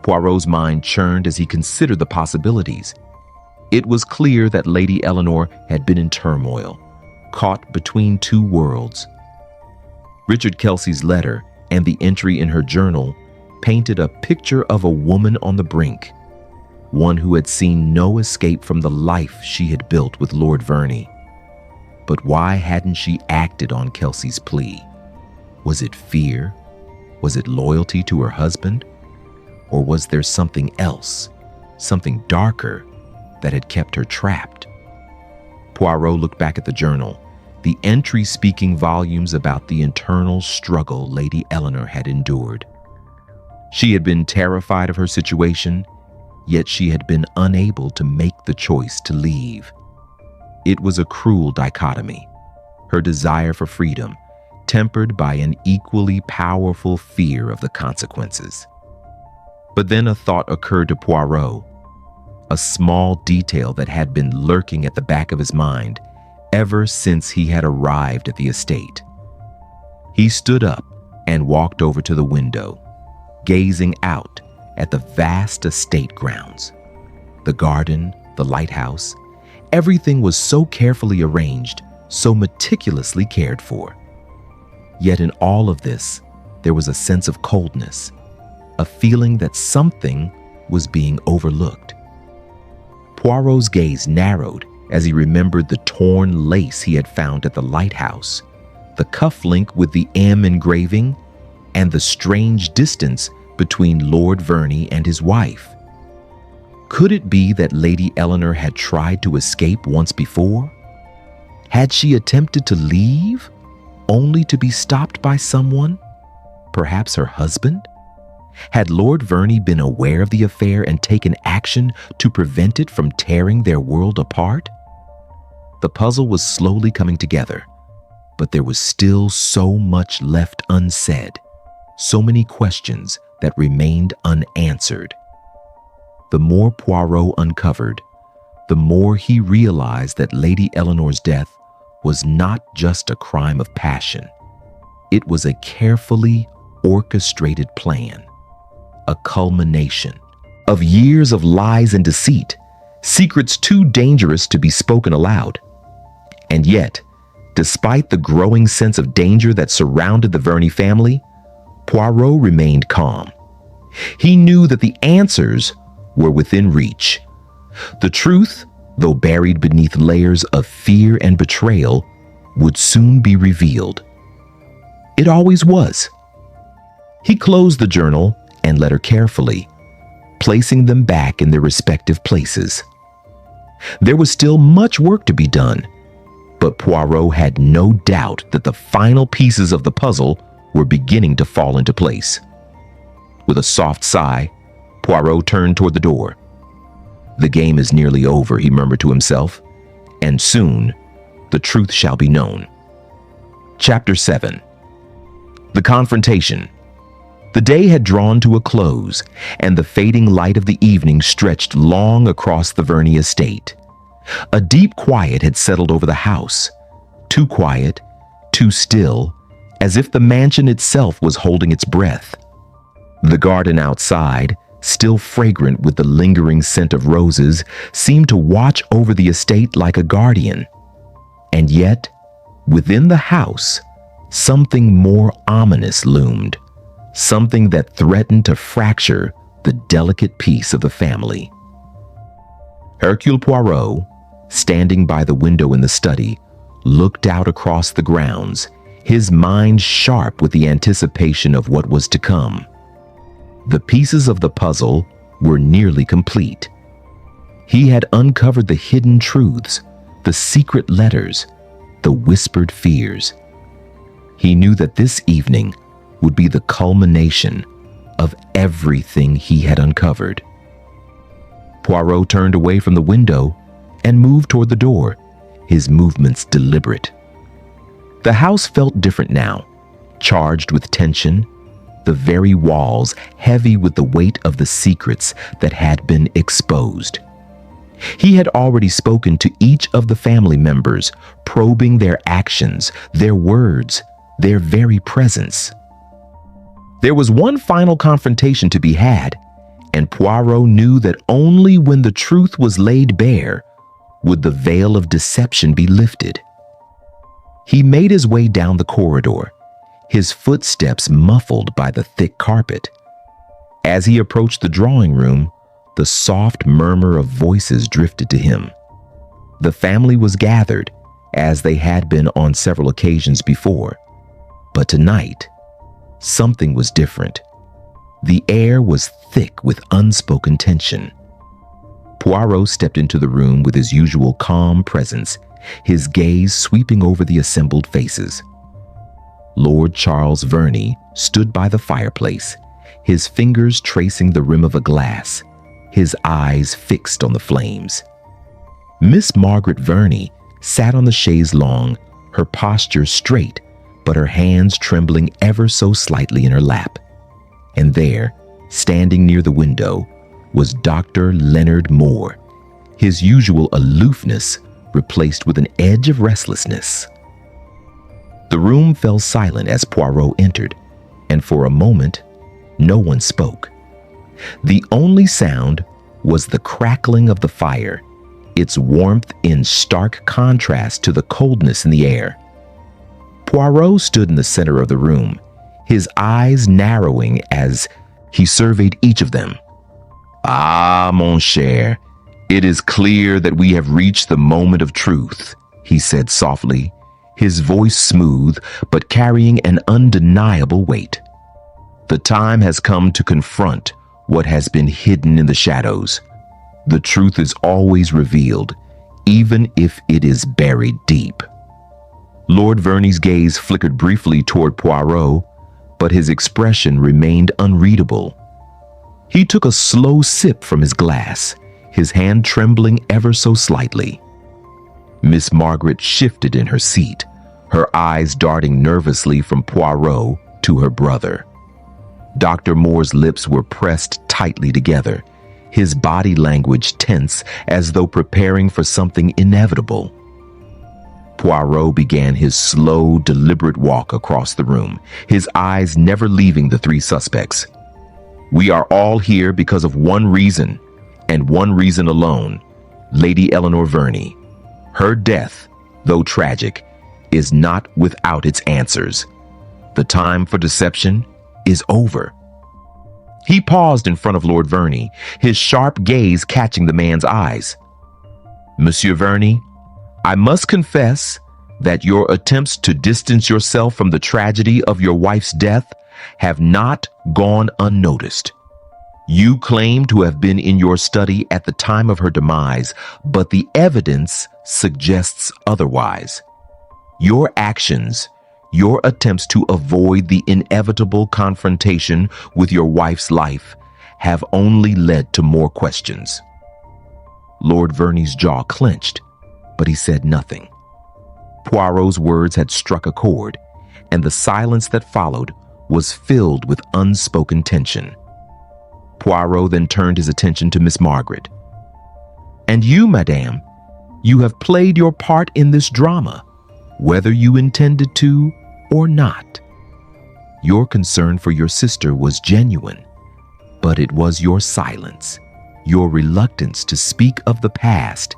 Poirot's mind churned as he considered the possibilities. It was clear that Lady Eleanor had been in turmoil, caught between two worlds. Richard Kelsey's letter and the entry in her journal painted a picture of a woman on the brink, one who had seen no escape from the life she had built with Lord Verney. But why hadn't she acted on Kelsey's plea? Was it fear? Was it loyalty to her husband? Or was there something else, something darker, that had kept her trapped? Poirot looked back at the journal, the entry speaking volumes about the internal struggle Lady Eleanor had endured. She had been terrified of her situation, yet she had been unable to make the choice to leave. It was a cruel dichotomy, her desire for freedom, tempered by an equally powerful fear of the consequences. But then a thought occurred to Poirot, a small detail that had been lurking at the back of his mind ever since he had arrived at the estate. He stood up and walked over to the window, gazing out at the vast estate grounds. The garden, the lighthouse, everything was so carefully arranged, so meticulously cared for. Yet in all of this, there was a sense of coldness, a feeling that something was being overlooked. Poirot's gaze narrowed as he remembered the torn lace he had found at the lighthouse, the cufflink with the M engraving, and the strange distance between Lord Verney and his wife. Could it be that Lady Eleanor had tried to escape once before? Had she attempted to leave, only to be stopped by someone? Perhaps her husband? Had Lord Verney been aware of the affair and taken action to prevent it from tearing their world apart? The puzzle was slowly coming together, but there was still so much left unsaid, so many questions that remained unanswered. The more Poirot uncovered, the more he realized that Lady Eleanor's death was not just a crime of passion. It was a carefully orchestrated plan, a culmination of years of lies and deceit, secrets too dangerous to be spoken aloud. And yet, despite the growing sense of danger that surrounded the Verney family, Poirot remained calm. He knew that the answers were within reach. The truth, though buried beneath layers of fear and betrayal, would soon be revealed. It always was. He closed the journal and letter carefully, placing them back in their respective places. There was still much work to be done, but Poirot had no doubt that the final pieces of the puzzle were beginning to fall into place. With a soft sigh, Poirot turned toward the door. "The game is nearly over," he murmured to himself, "and soon the truth shall be known." Chapter 7. The Confrontation. The day had drawn to a close, and the fading light of the evening stretched long across the Verney estate. A deep quiet had settled over the house, too quiet, too still, as if the mansion itself was holding its breath. The garden outside, still fragrant with the lingering scent of roses, seemed to watch over the estate like a guardian. And yet, within the house, something more ominous loomed, something that threatened to fracture the delicate peace of the family. Hercule Poirot, standing by the window in the study, looked out across the grounds, his mind sharp with the anticipation of what was to come. The pieces of the puzzle were nearly complete. He had uncovered the hidden truths, the secret letters, the whispered fears. He knew that this evening would be the culmination of everything he had uncovered. Poirot turned away from the window and moved toward the door, his movements deliberate. The house felt different now, charged with tension, the very walls heavy with the weight of the secrets that had been exposed. He had already spoken to each of the family members, probing their actions, their words, their very presence. There was one final confrontation to be had, and Poirot knew that only when the truth was laid bare would the veil of deception be lifted. He made his way down the corridor, his footsteps muffled by the thick carpet. As he approached the drawing room, the soft murmur of voices drifted to him. The family was gathered, as they had been on several occasions before. But tonight, something was different. The air was thick with unspoken tension. Poirot stepped into the room with his usual calm presence, his gaze sweeping over the assembled faces. Lord Charles Verney stood by the fireplace, his fingers tracing the rim of a glass, his eyes fixed on the flames. Miss Margaret Verney sat on the chaise longue, her posture straight, but her hands trembling ever so slightly in her lap. And there, standing near the window, was Dr. Leonard Moore, his usual aloofness replaced with an edge of restlessness. The room fell silent as Poirot entered, and for a moment, no one spoke. The only sound was the crackling of the fire, its warmth in stark contrast to the coldness in the air. Poirot stood in the center of the room, his eyes narrowing as he surveyed each of them. "Ah, mon cher, it is clear that we have reached the moment of truth," he said softly, his voice smooth but carrying an undeniable weight. "The time has come to confront what has been hidden in the shadows. The truth is always revealed, even if it is buried deep." Lord Verney's gaze flickered briefly toward Poirot, but his expression remained unreadable. He took a slow sip from his glass, his hand trembling ever so slightly. Miss Margaret shifted in her seat, her eyes darting nervously from Poirot to her brother. Dr. Moore's lips were pressed tightly together, his body language tense as though preparing for something inevitable. Poirot began his slow, deliberate walk across the room, his eyes never leaving the three suspects. "We are all here because of one reason, and one reason alone: Lady Eleanor Verney. Her death, though tragic, is not without its answers. The time for deception is over." He paused in front of Lord Verney, his sharp gaze catching the man's eyes. "Monsieur Verney, I must confess that your attempts to distance yourself from the tragedy of your wife's death have not gone unnoticed. You claim to have been in your study at the time of her demise, but the evidence suggests otherwise. Your actions, your attempts to avoid the inevitable confrontation with your wife's life, have only led to more questions." Lord Verney's jaw clenched, but he said nothing. Poirot's words had struck a chord, and the silence that followed was filled with unspoken tension. Poirot then turned his attention to Miss Margaret. "And you, madame, you have played your part in this drama, whether you intended to or not. Your concern for your sister was genuine, but it was your silence, your reluctance to speak of the past,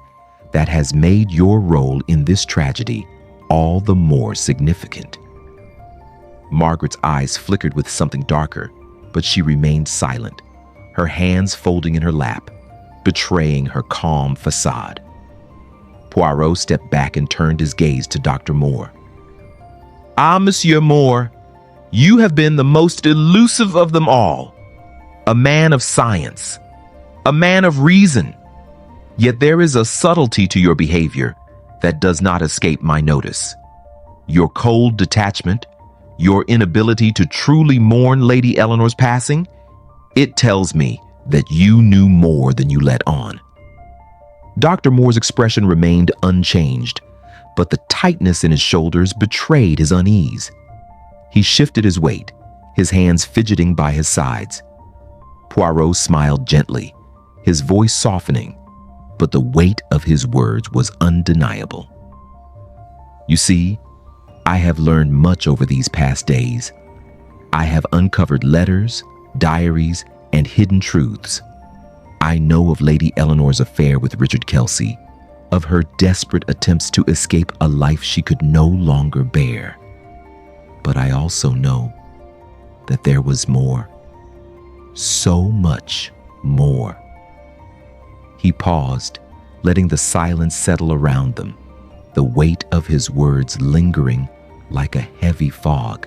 that has made your role in this tragedy all the more significant." Margaret's eyes flickered with something darker, but she remained silent, her hands folding in her lap, betraying her calm facade. Poirot stepped back and turned his gaze to Dr. Moore. "Ah, Monsieur Moore, you have been the most elusive of them all. A man of science, a man of reason. Yet there is a subtlety to your behavior that does not escape my notice. Your cold detachment, your inability to truly mourn Lady Eleanor's passing, it tells me that you knew more than you let on." Dr. Moore's expression remained unchanged, but the tightness in his shoulders betrayed his unease. He shifted his weight, his hands fidgeting by his sides. Poirot smiled gently, his voice softening, but the weight of his words was undeniable. "You see, I have learned much over these past days. I have uncovered letters, diaries, and hidden truths. I know of Lady Eleanor's affair with Richard Kelsey, of her desperate attempts to escape a life she could no longer bear. But I also know that there was more, so much more." He paused, letting the silence settle around them, the weight of his words lingering like a heavy fog.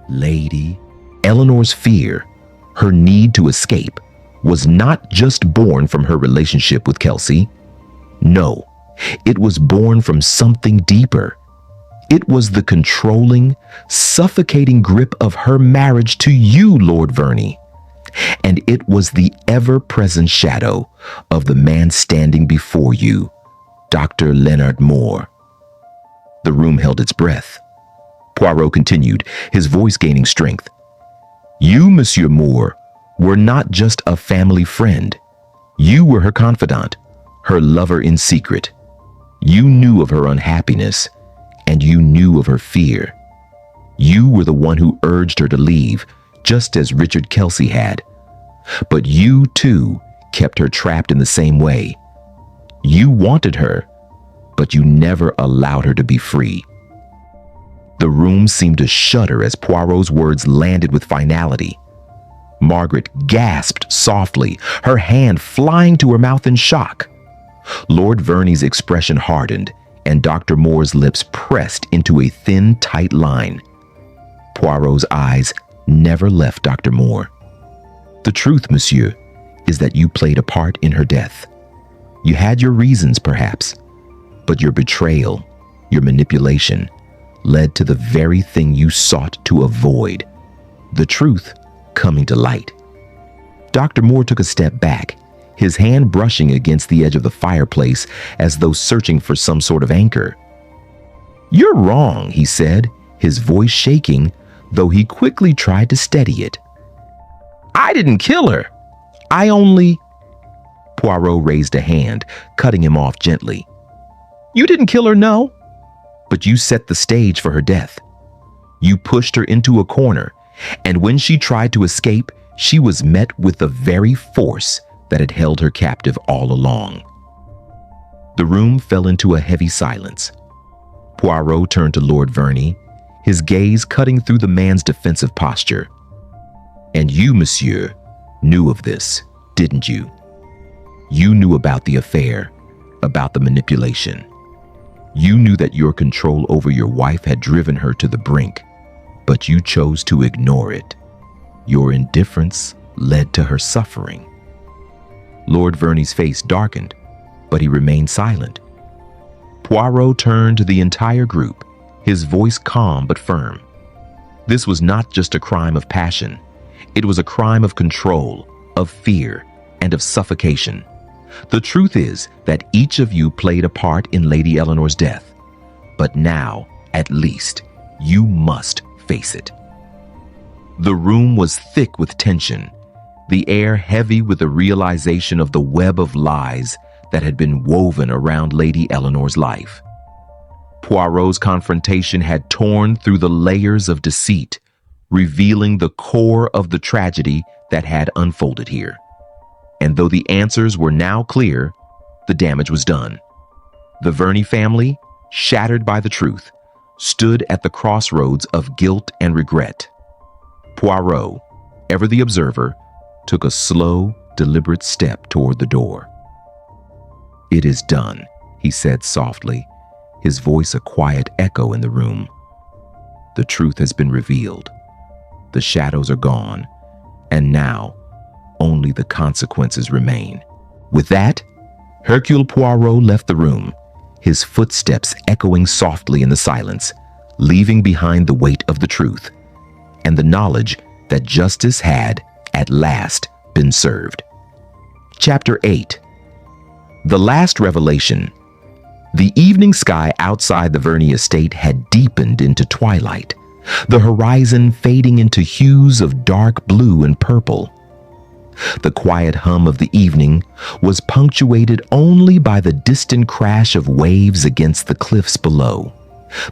Lady Eleanor's fear, her need to escape, was not just born from her relationship with Kelsey. No, it was born from something deeper. It was the controlling, suffocating grip of her marriage to you, Lord Verney. And it was the ever-present shadow of the man standing before you, Dr. Leonard Moore. The room held its breath. Poirot continued, his voice gaining strength. "You, Monsieur Moore, were not just a family friend. You were her confidant, her lover in secret. You knew of her unhappiness, and you knew of her fear. You were the one who urged her to leave, just as Richard Kelsey had. But you, too, kept her trapped in the same way. You wanted her, but you never allowed her to be free." The room seemed to shudder as Poirot's words landed with finality. Margaret gasped softly, her hand flying to her mouth in shock. Lord Verney's expression hardened, and Dr. Moore's lips pressed into a thin, tight line. Poirot's eyes never left Dr. Moore. "The truth, monsieur, is that you played a part in her death. You had your reasons, perhaps, but your betrayal, your manipulation, led to the very thing you sought to avoid, the truth coming to light." Dr. Moore took a step back, his hand brushing against the edge of the fireplace as though searching for some sort of anchor. "You're wrong," he said, his voice shaking, though he quickly tried to steady it. "I didn't kill her. I only... Poirot raised a hand, cutting him off gently. You didn't kill her, no. But you set the stage for her death. You pushed her into a corner, and when she tried to escape, she was met with the very force that had held her captive all along. The room fell into a heavy silence. Poirot turned to Lord Verney, his gaze cutting through the man's defensive posture. And you, monsieur, knew of this, didn't you? You knew about the affair, about the manipulation. You knew that your control over your wife had driven her to the brink, but you chose to ignore it. Your indifference led to her suffering. Lord Verney's face darkened, but he remained silent. Poirot turned to the entire group, his voice calm but firm. This was not just a crime of passion. It was a crime of control, of fear, and of suffocation. The truth is that each of you played a part in Lady Eleanor's death. But now, at least, you must face it. The room was thick with tension, the air heavy with the realization of the web of lies that had been woven around Lady Eleanor's life. Poirot's confrontation had torn through the layers of deceit, revealing the core of the tragedy that had unfolded here. And though the answers were now clear, the damage was done. The Verney family, shattered by the truth, stood at the crossroads of guilt and regret. Poirot, ever the observer, took a slow, deliberate step toward the door. It is done, he said softly, his voice a quiet echo in the room. The truth has been revealed. The shadows are gone, and now only the consequences remain. With that, Hercule Poirot left the room, his footsteps echoing softly in the silence, leaving behind the weight of the truth and the knowledge that justice had, at last, been served. Chapter 8. The last revelation. The evening sky outside the Verney estate had deepened into twilight, the horizon fading into hues of dark blue and purple. The quiet hum of the evening was punctuated only by the distant crash of waves against the cliffs below,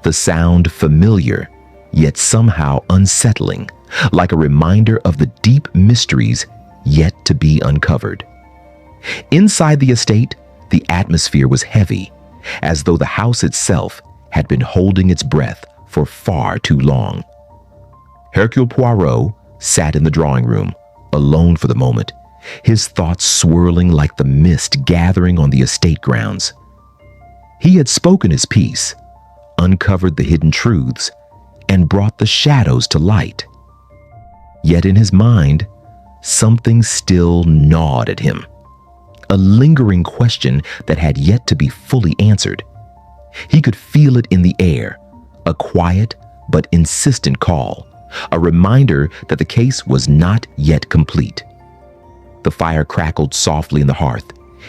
the sound familiar, yet somehow unsettling, like a reminder of the deep mysteries yet to be uncovered. Inside the estate, the atmosphere was heavy, as though the house itself had been holding its breath for far too long. Hercule Poirot sat in the drawing room, alone for the moment, his thoughts swirling like the mist gathering on the estate grounds. He had spoken his piece, uncovered the hidden truths, and brought the shadows to light. Yet in his mind, something still gnawed at him, a lingering question that had yet to be fully answered. He could feel it in the air, a quiet but insistent call, a reminder that the case was not yet complete. The fire crackled softly in the hearth,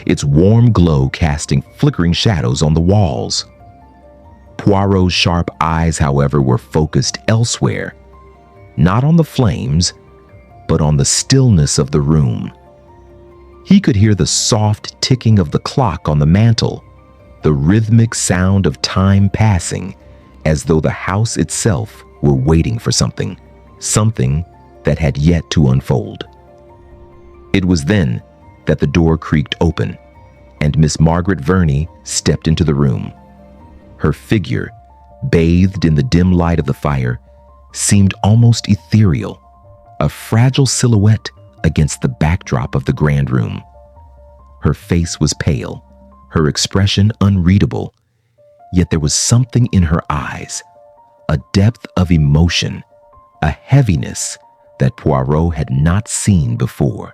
its warm glow casting flickering shadows on the walls. Poirot's sharp eyes, however, were focused elsewhere, not on the flames, but on the stillness of the room. He could hear the soft ticking of the clock on the mantel, the rhythmic sound of time passing, as though the house itself were waiting for something that had yet to unfold. It was then that the door creaked open, and Miss Margaret Verney stepped into the room. Her figure, bathed in the dim light of the fire, seemed almost ethereal, a fragile silhouette against the backdrop of the grand room. Her face was pale, her expression unreadable, yet there was something in her eyes, a depth of emotion, a heaviness that Poirot had not seen before.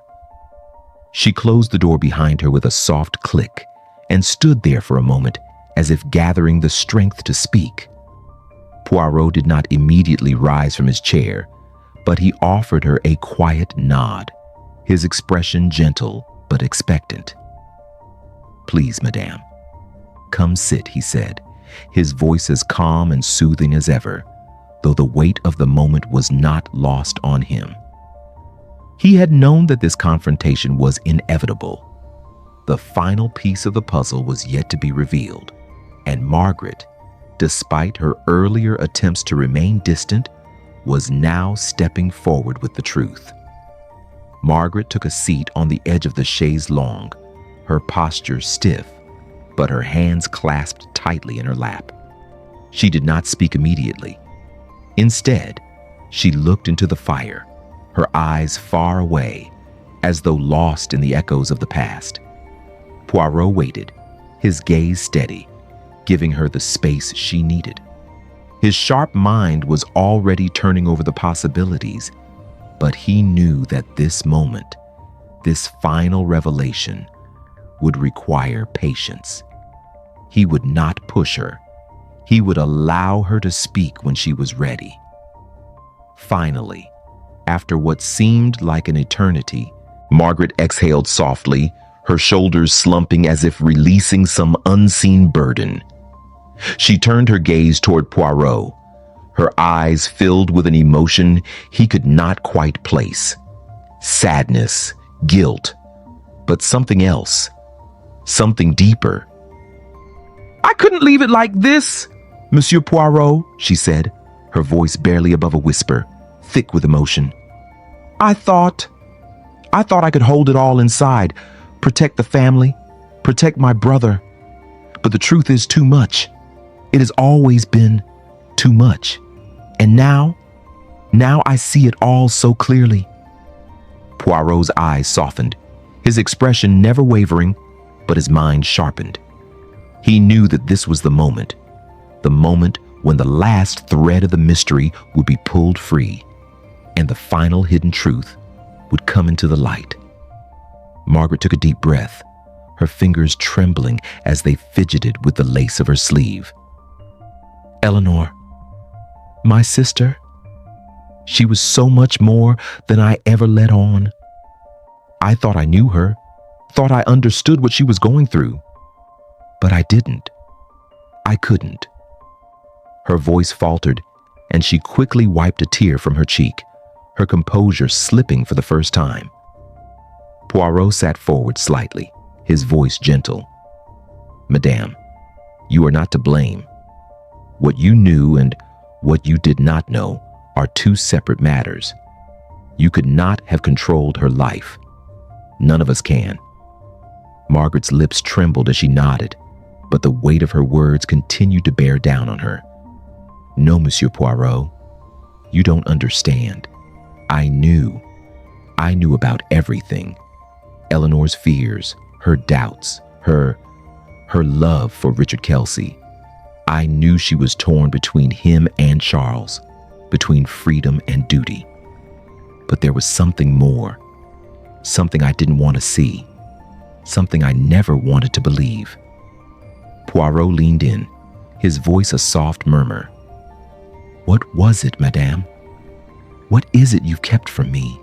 She closed the door behind her with a soft click and stood there for a moment as if gathering the strength to speak. Poirot did not immediately rise from his chair, but he offered her a quiet nod, his expression gentle but expectant. "Please, madame, come sit," he said, his voice as calm and soothing as ever, though the weight of the moment was not lost on him. He had known that this confrontation was inevitable. The final piece of the puzzle was yet to be revealed, and Margaret, despite her earlier attempts to remain distant, was now stepping forward with the truth. Margaret took a seat on the edge of the chaise longue, her posture stiff, but her hands clasped tightly in her lap. She did not speak immediately. Instead, she looked into the fire, her eyes far away, as though lost in the echoes of the past. Poirot waited, his gaze steady, giving her the space she needed. His sharp mind was already turning over the possibilities, but he knew that this moment, this final revelation, would require patience. He would not push her. He would allow her to speak when she was ready. Finally, after what seemed like an eternity, Margaret exhaled softly, her shoulders slumping as if releasing some unseen burden. She turned her gaze toward Poirot, her eyes filled with an emotion he could not quite place. Sadness, guilt, but something else, something deeper. "I couldn't leave it like this, Monsieur Poirot," she said, her voice barely above a whisper, thick with emotion. I thought I could hold it all inside, protect the family, protect my brother. But the truth is too much. It has always been too much. And now I see it all so clearly." Poirot's eyes softened, his expression never wavering, but his mind sharpened. He knew that this was the moment when the last thread of the mystery would be pulled free, and the final hidden truth would come into the light. Margaret took a deep breath, her fingers trembling as they fidgeted with the lace of her sleeve. "Eleanor, my sister, she was so much more than I ever let on. I thought I knew her, thought I understood what she was going through. But I didn't. I couldn't." Her voice faltered, and she quickly wiped a tear from her cheek, her composure slipping for the first time. Poirot sat forward slightly, his voice gentle. "Madame, you are not to blame. What you knew and what you did not know are two separate matters. You could not have controlled her life. None of us can." Margaret's lips trembled as she nodded, but the weight of her words continued to bear down on her. "No, Monsieur Poirot, you don't understand. I knew about everything. Eleanor's fears, her doubts, her love for Richard Kelsey. I knew she was torn between him and Charles, between freedom and duty. But there was something more, something I didn't want to see, something I never wanted to believe." Poirot leaned in, his voice a soft murmur. "What was it, madame? What is it you've kept from me?"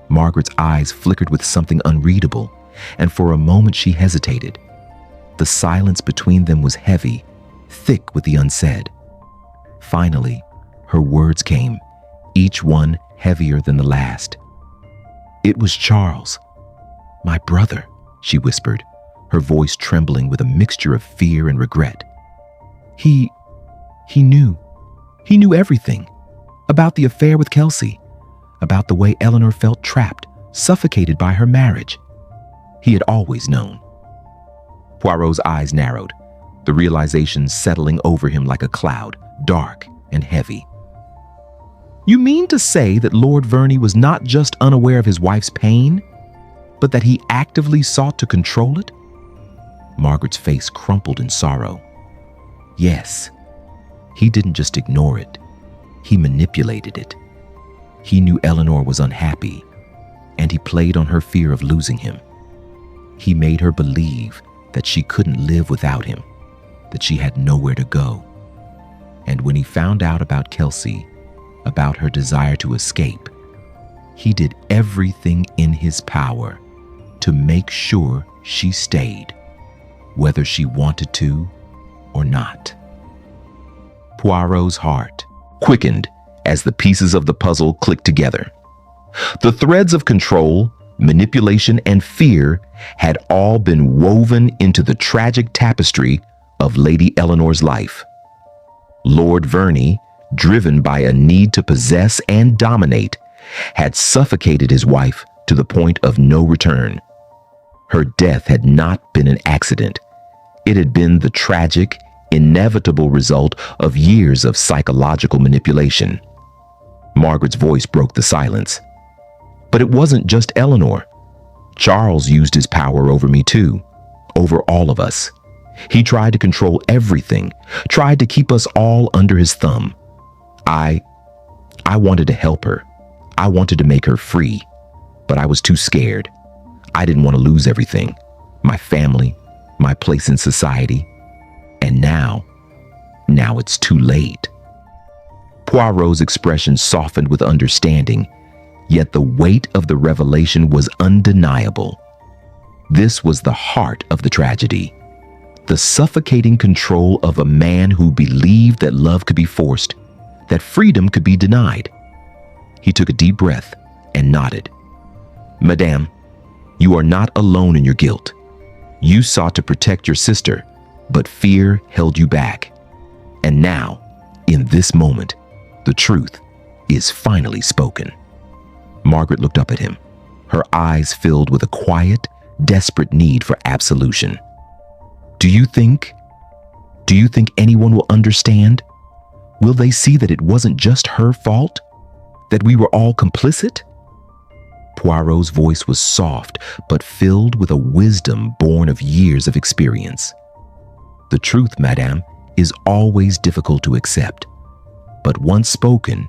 Margaret's eyes flickered with something unreadable, and for a moment she hesitated. The silence between them was heavy, thick with the unsaid. Finally, her words came, each one heavier than the last. "It was Charles, my brother," she whispered, her voice trembling with a mixture of fear and regret. He knew everything about the affair with Kelsey, about the way Eleanor felt trapped, suffocated by her marriage. He had always known." Poirot's eyes narrowed, the realization settling over him like a cloud, dark and heavy. "You mean to say that Lord Verney was not just unaware of his wife's pain, but that he actively sought to control it?" Margaret's face crumpled in sorrow. "Yes, he didn't just ignore it. He manipulated it. He knew Eleanor was unhappy, and he played on her fear of losing him. He made her believe that she couldn't live without him, that she had nowhere to go. And when he found out about Kelsey, about her desire to escape, he did everything in his power to make sure she stayed, whether she wanted to or not." Poirot's heart quickened as the pieces of the puzzle clicked together. The threads of control, manipulation, and fear had all been woven into the tragic tapestry of Lady Eleanor's life. Lord Verney, driven by a need to possess and dominate, had suffocated his wife to the point of no return. Her death had not been an accident. It had been the tragic, inevitable result of years of psychological manipulation. Margaret's voice broke the silence. But it wasn't just Eleanor. Charles used his power over me too, over all of us. He tried to control everything, tried to keep us all under his thumb. I wanted to help her. I wanted to make her free, but I was too scared. I didn't want to lose everything, my family, my place in society. And now it's too late. Poirot's expression softened with understanding, yet the weight of the revelation was undeniable. This was the heart of the tragedy. The suffocating control of a man who believed that love could be forced, that freedom could be denied. He took a deep breath and nodded. Madame, you are not alone in your guilt. You sought to protect your sister, but fear held you back. And now, in this moment, the truth is finally spoken. Margaret looked up at him, her eyes filled with a quiet, desperate need for absolution. Do you think anyone will understand? Will they see that it wasn't just her fault? That we were all complicit? Poirot's voice was soft, but filled with a wisdom born of years of experience. The truth, madame, is always difficult to accept. But once spoken,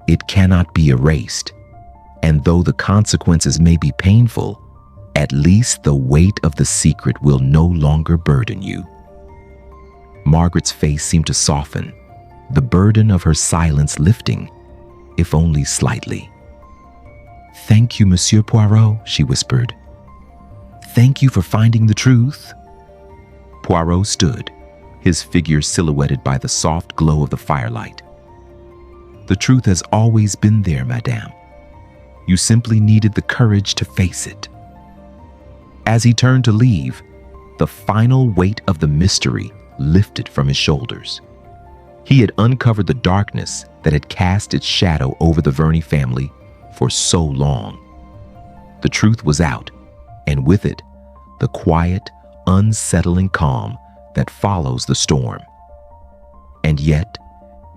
it cannot be erased. And though the consequences may be painful, at least the weight of the secret will no longer burden you. Margaret's face seemed to soften, the burden of her silence lifting, if only slightly. Thank you, Monsieur Poirot, she whispered. Thank you for finding the truth. Poirot stood, his figure silhouetted by the soft glow of the firelight. The truth has always been there, madame. You simply needed the courage to face it. As he turned to leave, the final weight of the mystery lifted from his shoulders. He had uncovered the darkness that had cast its shadow over the Verney family for so long. The truth was out, and with it, the quiet, unsettling calm that follows the storm. And yet,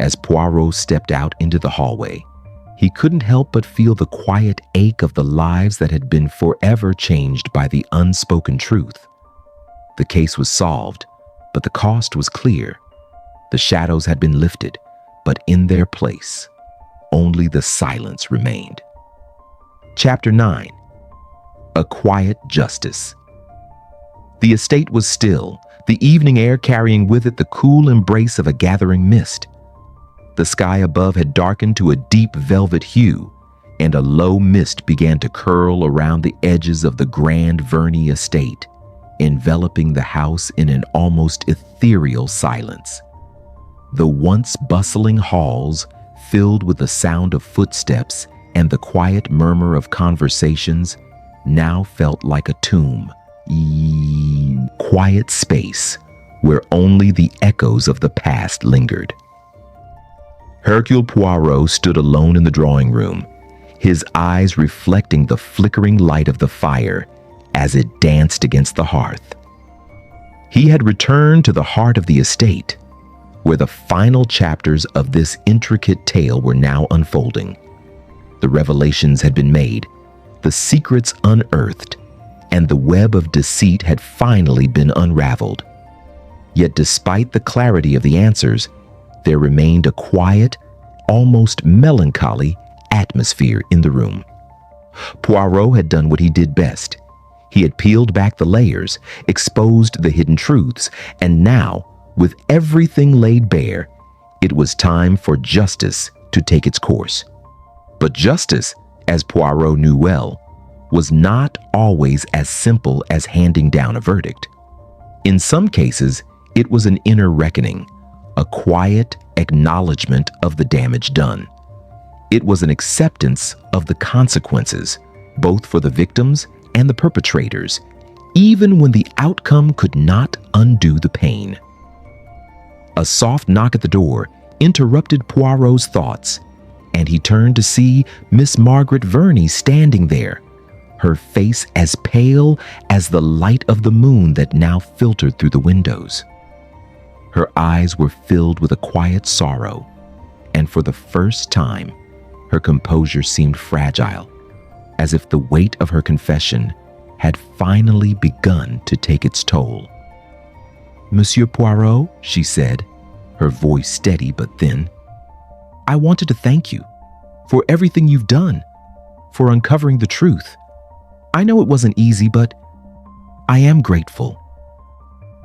as Poirot stepped out into the hallway, he couldn't help but feel the quiet ache of the lives that had been forever changed by the unspoken truth. The case was solved, but the cost was clear. The shadows had been lifted, but in their place, only the silence remained. Chapter 9. A Quiet Justice. The estate was still, the evening air carrying with it the cool embrace of a gathering mist. The sky above had darkened to a deep velvet hue, and a low mist began to curl around the edges of the grand Verney estate, enveloping the house in an almost ethereal silence. The once bustling halls, filled with the sound of footsteps and the quiet murmur of conversations, now felt like a tomb, quiet space where only the echoes of the past lingered. Hercule Poirot stood alone in the drawing room, his eyes reflecting the flickering light of the fire as it danced against the hearth. He had returned to the heart of the estate, where the final chapters of this intricate tale were now unfolding. The revelations had been made, the secrets unearthed, and the web of deceit had finally been unraveled. Yet despite the clarity of the answers, there remained a quiet, almost melancholy atmosphere in the room. Poirot had done what he did best. He had peeled back the layers, exposed the hidden truths, and now, with everything laid bare, it was time for justice to take its course. But justice, as Poirot knew well, was not always as simple as handing down a verdict. In some cases, it was an inner reckoning, a quiet acknowledgement of the damage done. It was an acceptance of the consequences, both for the victims and the perpetrators, even when the outcome could not undo the pain. A soft knock at the door interrupted Poirot's thoughts, and he turned to see Miss Margaret Verney standing there, her face as pale as the light of the moon that now filtered through the windows. Her eyes were filled with a quiet sorrow, and for the first time, her composure seemed fragile, as if the weight of her confession had finally begun to take its toll. "Monsieur Poirot," she said, her voice steady but thin, "I wanted to thank you for everything you've done, for uncovering the truth. I know it wasn't easy, but I am grateful."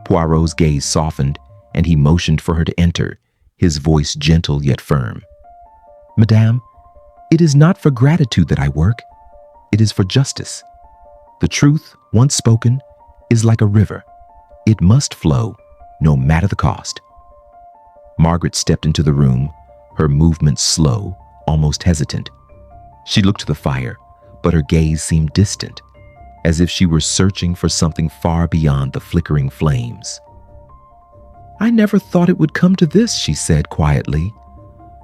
Poirot's gaze softened, and he motioned for her to enter, his voice gentle yet firm. "Madame, it is not for gratitude that I work. It is for justice. The truth, once spoken, is like a river. It must flow, no matter the cost." Margaret stepped into the room, her movements slow, almost hesitant. She looked to the fire, but her gaze seemed distant, as if she were searching for something far beyond the flickering flames. "I never thought it would come to this," she said quietly,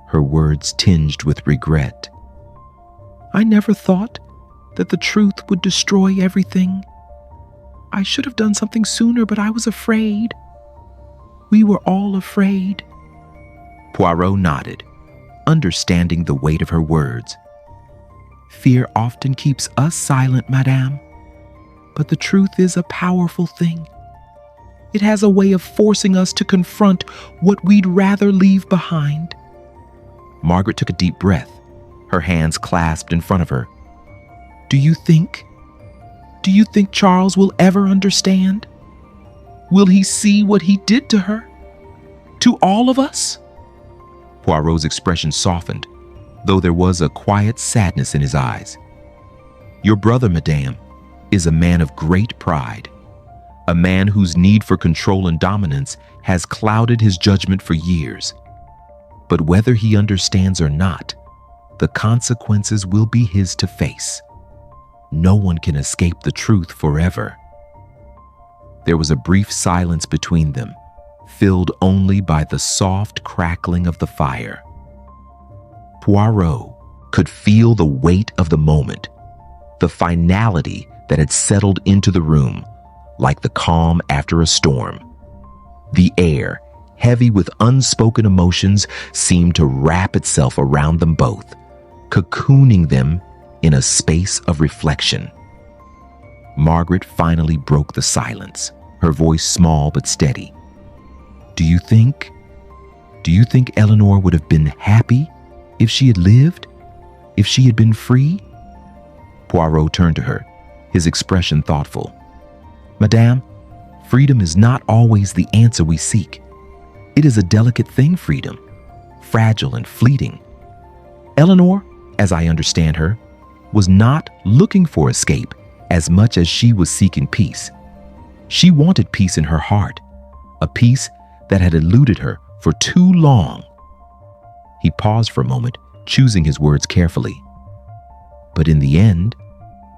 her words tinged with regret. "I never thought that the truth would destroy everything. I should have done something sooner, but I was afraid. We were all afraid." Poirot nodded, understanding the weight of her words. "Fear often keeps us silent, madame, but the truth is a powerful thing. It has a way of forcing us to confront what we'd rather leave behind." Margaret took a deep breath, her hands clasped in front of her. Do you think Charles will ever understand? Will he see what he did to her? To all of us?" Poirot's expression softened, though there was a quiet sadness in his eyes. "Your brother, madame, is a man of great pride, a man whose need for control and dominance has clouded his judgment for years. But whether he understands or not, the consequences will be his to face. No one can escape the truth forever." There was a brief silence between them, filled only by the soft crackling of the fire. Poirot could feel the weight of the moment, the finality that had settled into the room, like the calm after a storm. The air, heavy with unspoken emotions, seemed to wrap itself around them both, cocooning them in a space of reflection. Margaret finally broke the silence, her voice small but steady. Do you think Eleanor would have been happy if she had lived? If she had been free?" Poirot turned to her, his expression thoughtful. "Madame, freedom is not always the answer we seek. It is a delicate thing, freedom, fragile and fleeting. Eleanor, as I understand her, was not looking for escape as much as she was seeking peace. She wanted peace in her heart, a peace that had eluded her for too long." He paused for a moment, choosing his words carefully. "But in the end,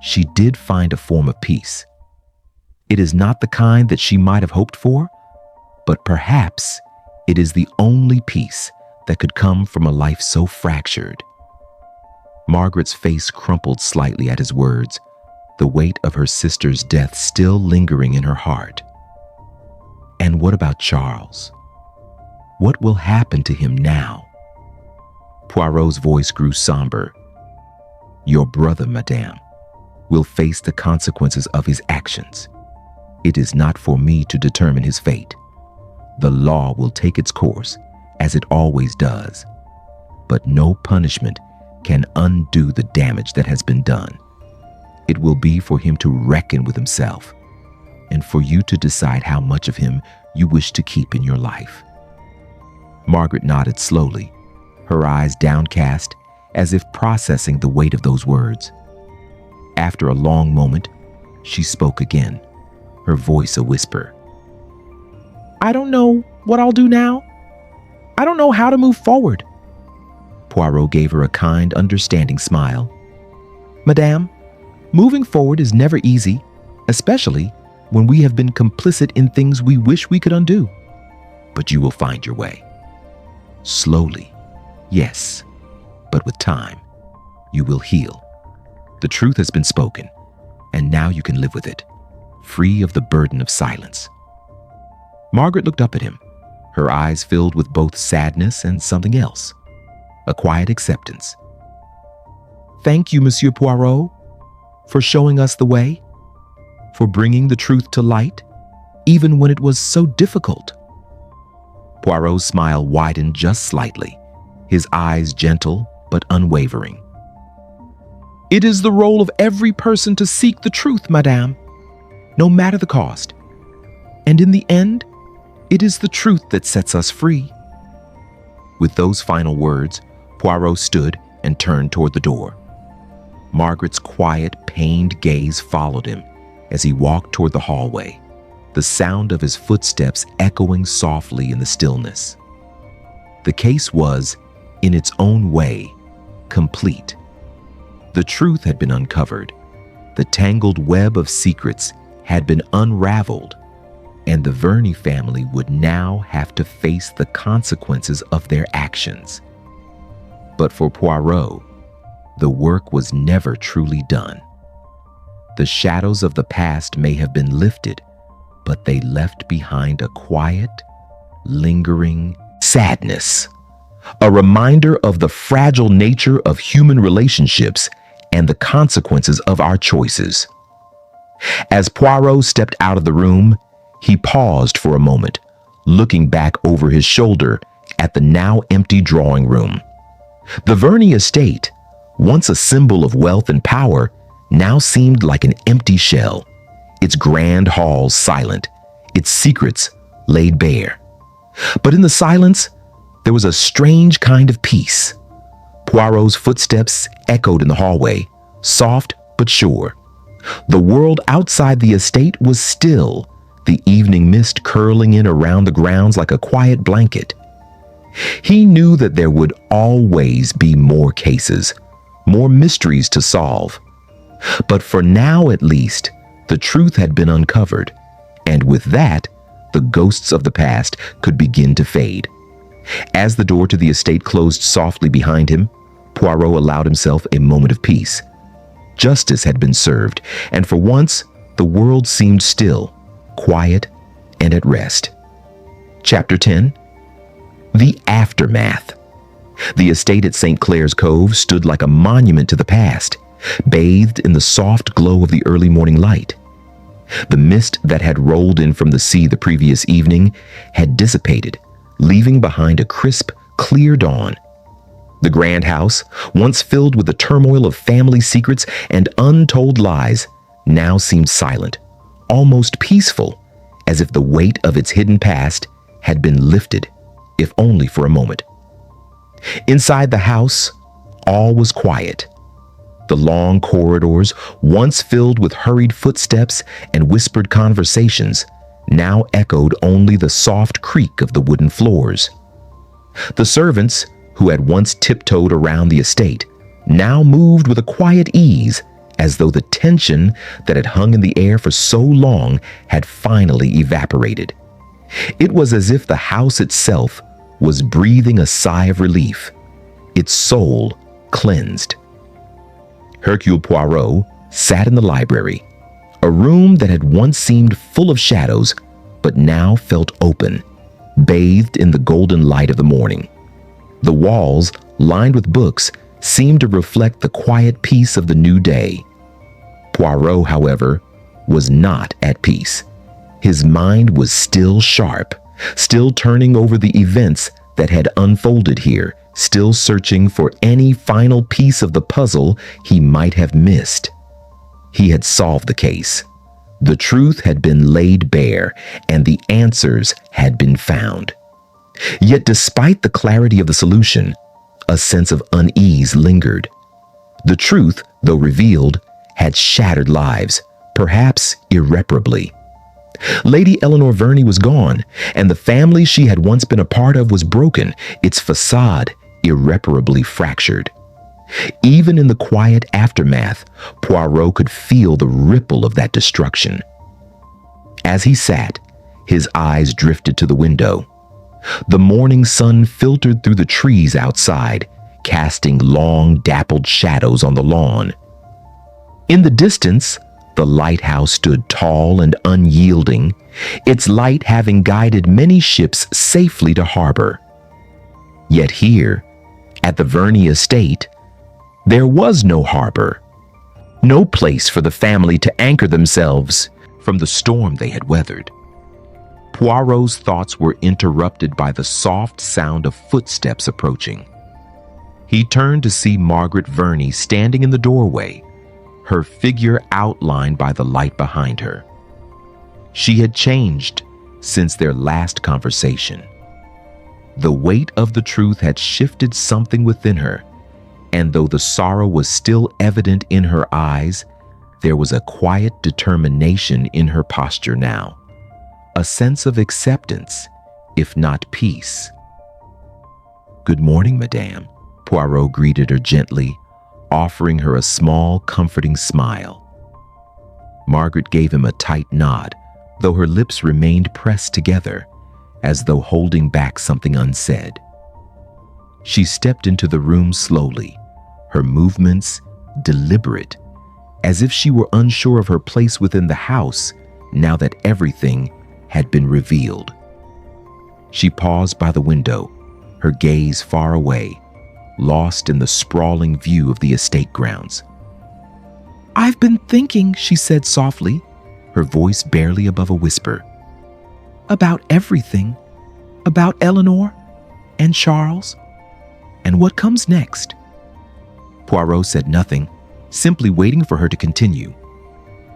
she did find a form of peace. It is not the kind that she might have hoped for, but perhaps it is the only peace that could come from a life so fractured." Margaret's face crumpled slightly at his words, the weight of her sister's death still lingering in her heart. "And what about Charles? What will happen to him now?" Poirot's voice grew somber. "Your brother, madame, will face the consequences of his actions. It is not for me to determine his fate. The law will take its course, as it always does. But no punishment can undo the damage that has been done. It will be for him to reckon with himself, and for you to decide how much of him you wish to keep in your life." Margaret nodded slowly, her eyes downcast, as if processing the weight of those words. After a long moment, she spoke again, her voice a whisper. "I don't know what I'll do now. I don't know how to move forward." Poirot gave her a kind, understanding smile. "Madame, moving forward is never easy, especially when we have been complicit in things we wish we could undo. But you will find your way. Slowly, yes, but with time, you will heal. The truth has been spoken, and now you can live with it, free of the burden of silence." Margaret looked up at him, her eyes filled with both sadness and something else, a quiet acceptance. "Thank you, Monsieur Poirot, for showing us the way, for bringing the truth to light, even when it was so difficult." Poirot's smile widened just slightly, his eyes gentle but unwavering. "It is the role of every person to seek the truth, madame, no matter the cost. And in the end, it is the truth that sets us free." With those final words, Poirot stood and turned toward the door. Margaret's quiet, pained gaze followed him as he walked toward the hallway, the sound of his footsteps echoing softly in the stillness. The case was, in its own way, complete. The truth had been uncovered. The tangled web of secrets had been unraveled, and the Verney family would now have to face the consequences of their actions. But for Poirot, the work was never truly done. The shadows of the past may have been lifted, but they left behind a quiet, lingering sadness, a reminder of the fragile nature of human relationships and the consequences of our choices. As Poirot stepped out of the room, he paused for a moment, looking back over his shoulder at the now empty drawing room. The Verney estate, once a symbol of wealth and power, now seemed like an empty shell, its grand halls silent, its secrets laid bare. But in the silence, there was a strange kind of peace. Poirot's footsteps echoed in the hallway, soft but sure. The world outside the estate was still, the evening mist curling in around the grounds like a quiet blanket. He knew that there would always be more cases, more mysteries to solve. But for now, at least, the truth had been uncovered, and with that, the ghosts of the past could begin to fade. As the door to the estate closed softly behind him, Poirot allowed himself a moment of peace. Justice had been served, and for once, the world seemed still, quiet, and at rest. Chapter 10. The Aftermath. The estate at St. Clair's Cove stood like a monument to the past, bathed in the soft glow of the early morning light. The mist that had rolled in from the sea the previous evening had dissipated, leaving behind a crisp, clear dawn. The grand house, once filled with the turmoil of family secrets and untold lies, now seemed silent, almost peaceful, as if the weight of its hidden past had been lifted, if only for a moment. Inside the house, all was quiet. The long corridors, once filled with hurried footsteps and whispered conversations, now echoed only the soft creak of the wooden floors. The servants, who had once tiptoed around the estate, now moved with a quiet ease, as though the tension that had hung in the air for so long had finally evaporated. It was as if the house itself was breathing a sigh of relief, its soul cleansed. Hercule Poirot sat in the library, a room that had once seemed full of shadows, but now felt open, bathed in the golden light of the morning. The walls, lined with books, seemed to reflect the quiet peace of the new day. Poirot, however, was not at peace. His mind was still sharp, still turning over the events that had unfolded here, still searching for any final piece of the puzzle he might have missed. He had solved the case. The truth had been laid bare, and the answers had been found. Yet despite the clarity of the solution, a sense of unease lingered. The truth, though revealed, had shattered lives, perhaps irreparably. Lady Eleanor Verney was gone, and the family she had once been a part of was broken, its facade irreparably fractured. Even in the quiet aftermath, Poirot could feel the ripple of that destruction. As he sat, his eyes drifted to the window. The morning sun filtered through the trees outside, casting long, dappled shadows on the lawn. In the distance, the lighthouse stood tall and unyielding, its light having guided many ships safely to harbor. Yet here, at the Verney estate, there was no harbor, no place for the family to anchor themselves from the storm they had weathered. Poirot's thoughts were interrupted by the soft sound of footsteps approaching. He turned to see Margaret Verney standing in the doorway, her figure outlined by the light behind her. She had changed since their last conversation. The weight of the truth had shifted something within her, and though the sorrow was still evident in her eyes, there was a quiet determination in her posture now, a sense of acceptance, if not peace. "Good morning, madame," Poirot greeted her gently, offering her a small, comforting smile. Margaret gave him a tight nod, though her lips remained pressed together, as though holding back something unsaid. She stepped into the room slowly, her movements deliberate, as if she were unsure of her place within the house now that everything had been revealed. She paused by the window, her gaze far away, lost in the sprawling view of the estate grounds. "I've been thinking," she said softly, her voice barely above a whisper, "about everything, about Eleanor and Charles, and what comes next." Poirot said nothing, simply waiting for her to continue.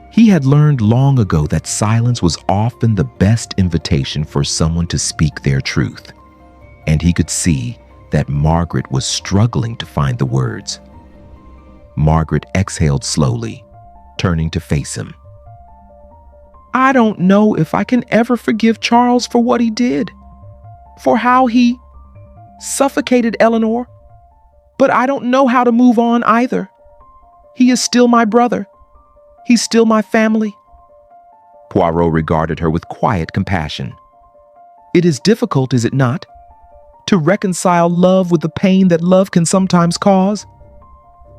He had learned long ago that silence was often the best invitation for someone to speak their truth, and he could see that Margaret was struggling to find the words. Margaret exhaled slowly, turning to face him. "I don't know if I can ever forgive Charles for what he did, for how he suffocated Eleanor, but I don't know how to move on either. He is still my brother. He's still my family." Poirot regarded her with quiet compassion. "It is difficult, is it not, to reconcile love with the pain that love can sometimes cause?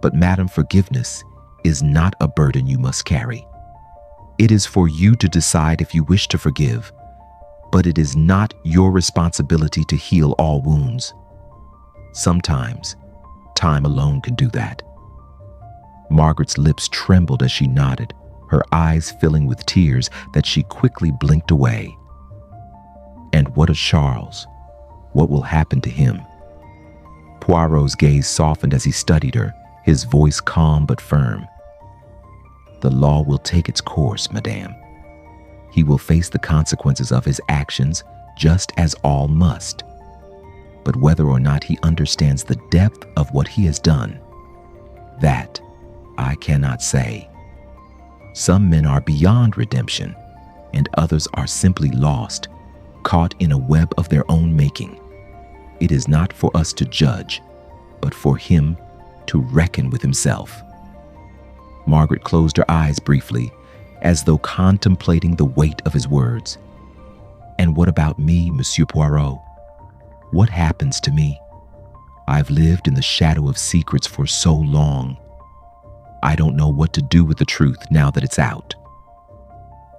But, madam, forgiveness is not a burden you must carry. It is for you to decide if you wish to forgive, but it is not your responsibility to heal all wounds. Sometimes, time alone can do that." Margaret's lips trembled as she nodded, her eyes filling with tears that she quickly blinked away. "And what of Charles? What will happen to him?" Poirot's gaze softened as he studied her, his voice calm but firm. "The law will take its course, madame. He will face the consequences of his actions just as all must. But whether or not he understands the depth of what he has done, that I cannot say. Some men are beyond redemption, and others are simply lost, caught in a web of their own making. It is not for us to judge, but for him to reckon with himself." Margaret closed her eyes briefly, as though contemplating the weight of his words. "And what about me, Monsieur Poirot? What happens to me? I've lived in the shadow of secrets for so long. I don't know what to do with the truth now that it's out."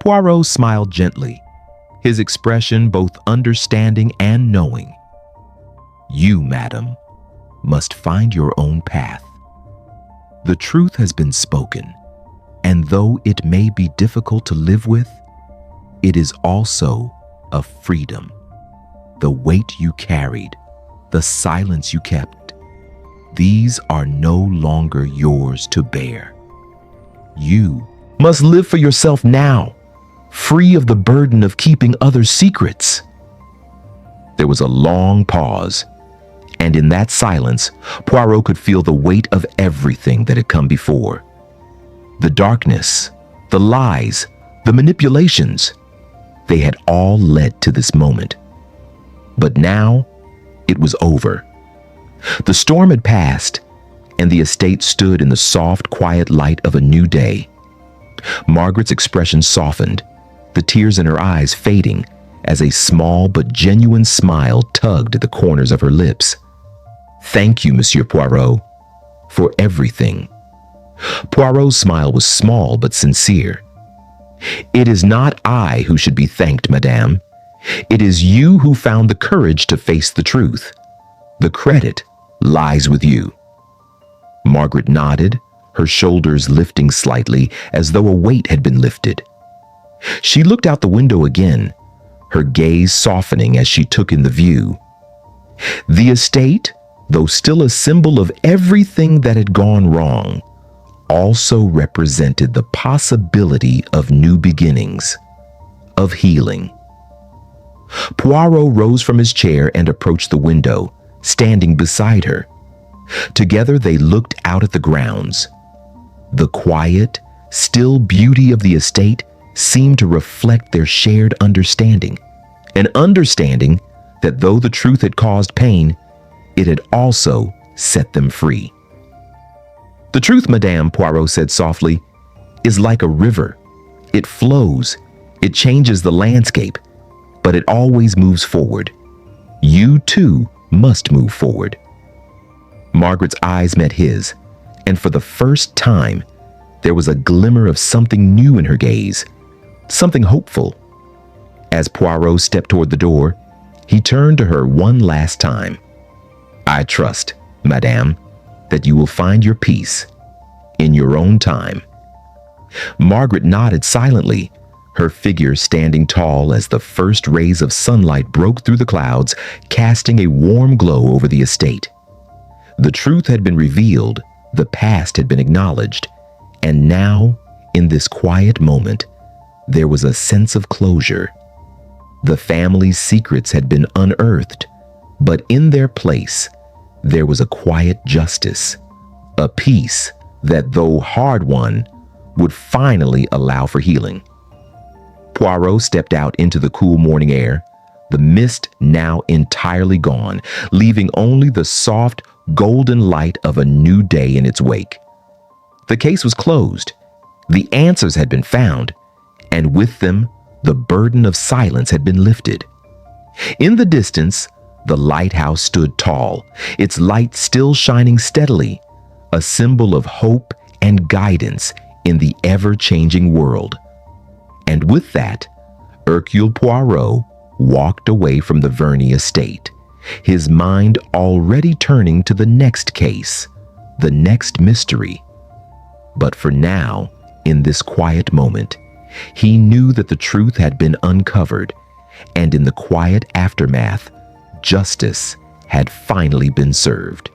Poirot smiled gently, his expression both understanding and knowing. "You, madam, must find your own path. The truth has been spoken, and though it may be difficult to live with, it is also a freedom. The weight you carried, the silence you kept, these are no longer yours to bear. You must live for yourself now, free of the burden of keeping others' secrets." There was a long pause, and in that silence, Poirot could feel the weight of everything that had come before. The darkness, the lies, the manipulations, they had all led to this moment. But now, it was over. The storm had passed, and the estate stood in the soft, quiet light of a new day. Margaret's expression softened, the tears in her eyes fading as a small but genuine smile tugged at the corners of her lips. "Thank you, Monsieur Poirot, for everything." Poirot's smile was small but sincere. "It is not I who should be thanked, madame. It is you who found the courage to face the truth. The credit lies with you." Margaret nodded, her shoulders lifting slightly as though a weight had been lifted. She looked out the window again, her gaze softening as she took in the view. The estate, though still a symbol of everything that had gone wrong, also represented the possibility of new beginnings, of healing. Poirot rose from his chair and approached the window, standing beside her. Together they looked out at the grounds. The quiet, still beauty of the estate seemed to reflect their shared understanding, an understanding that though the truth had caused pain, it had also set them free. "The truth, Madame," Poirot said softly, "is like a river. It flows, it changes the landscape, but it always moves forward. You too must move forward." Margaret's eyes met his, and for the first time, there was a glimmer of something new in her gaze, something hopeful. As Poirot stepped toward the door, he turned to her one last time. "I trust, Madame, that you will find your peace in your own time." Margaret nodded silently, her figure standing tall as the first rays of sunlight broke through the clouds, casting a warm glow over the estate. The truth had been revealed, the past had been acknowledged, and now, in this quiet moment, there was a sense of closure. The family's secrets had been unearthed, but in their place, there was a quiet justice, a peace that, though hard-won, would finally allow for healing. Poirot stepped out into the cool morning air, the mist now entirely gone, leaving only the soft, golden light of a new day in its wake. The case was closed. The answers had been found, and with them, the burden of silence had been lifted. In the distance, the lighthouse stood tall, its light still shining steadily, a symbol of hope and guidance in the ever-changing world. And with that, Hercule Poirot walked away from the Verney estate, his mind already turning to the next case, the next mystery. But for now, in this quiet moment, he knew that the truth had been uncovered, and in the quiet aftermath, justice had finally been served.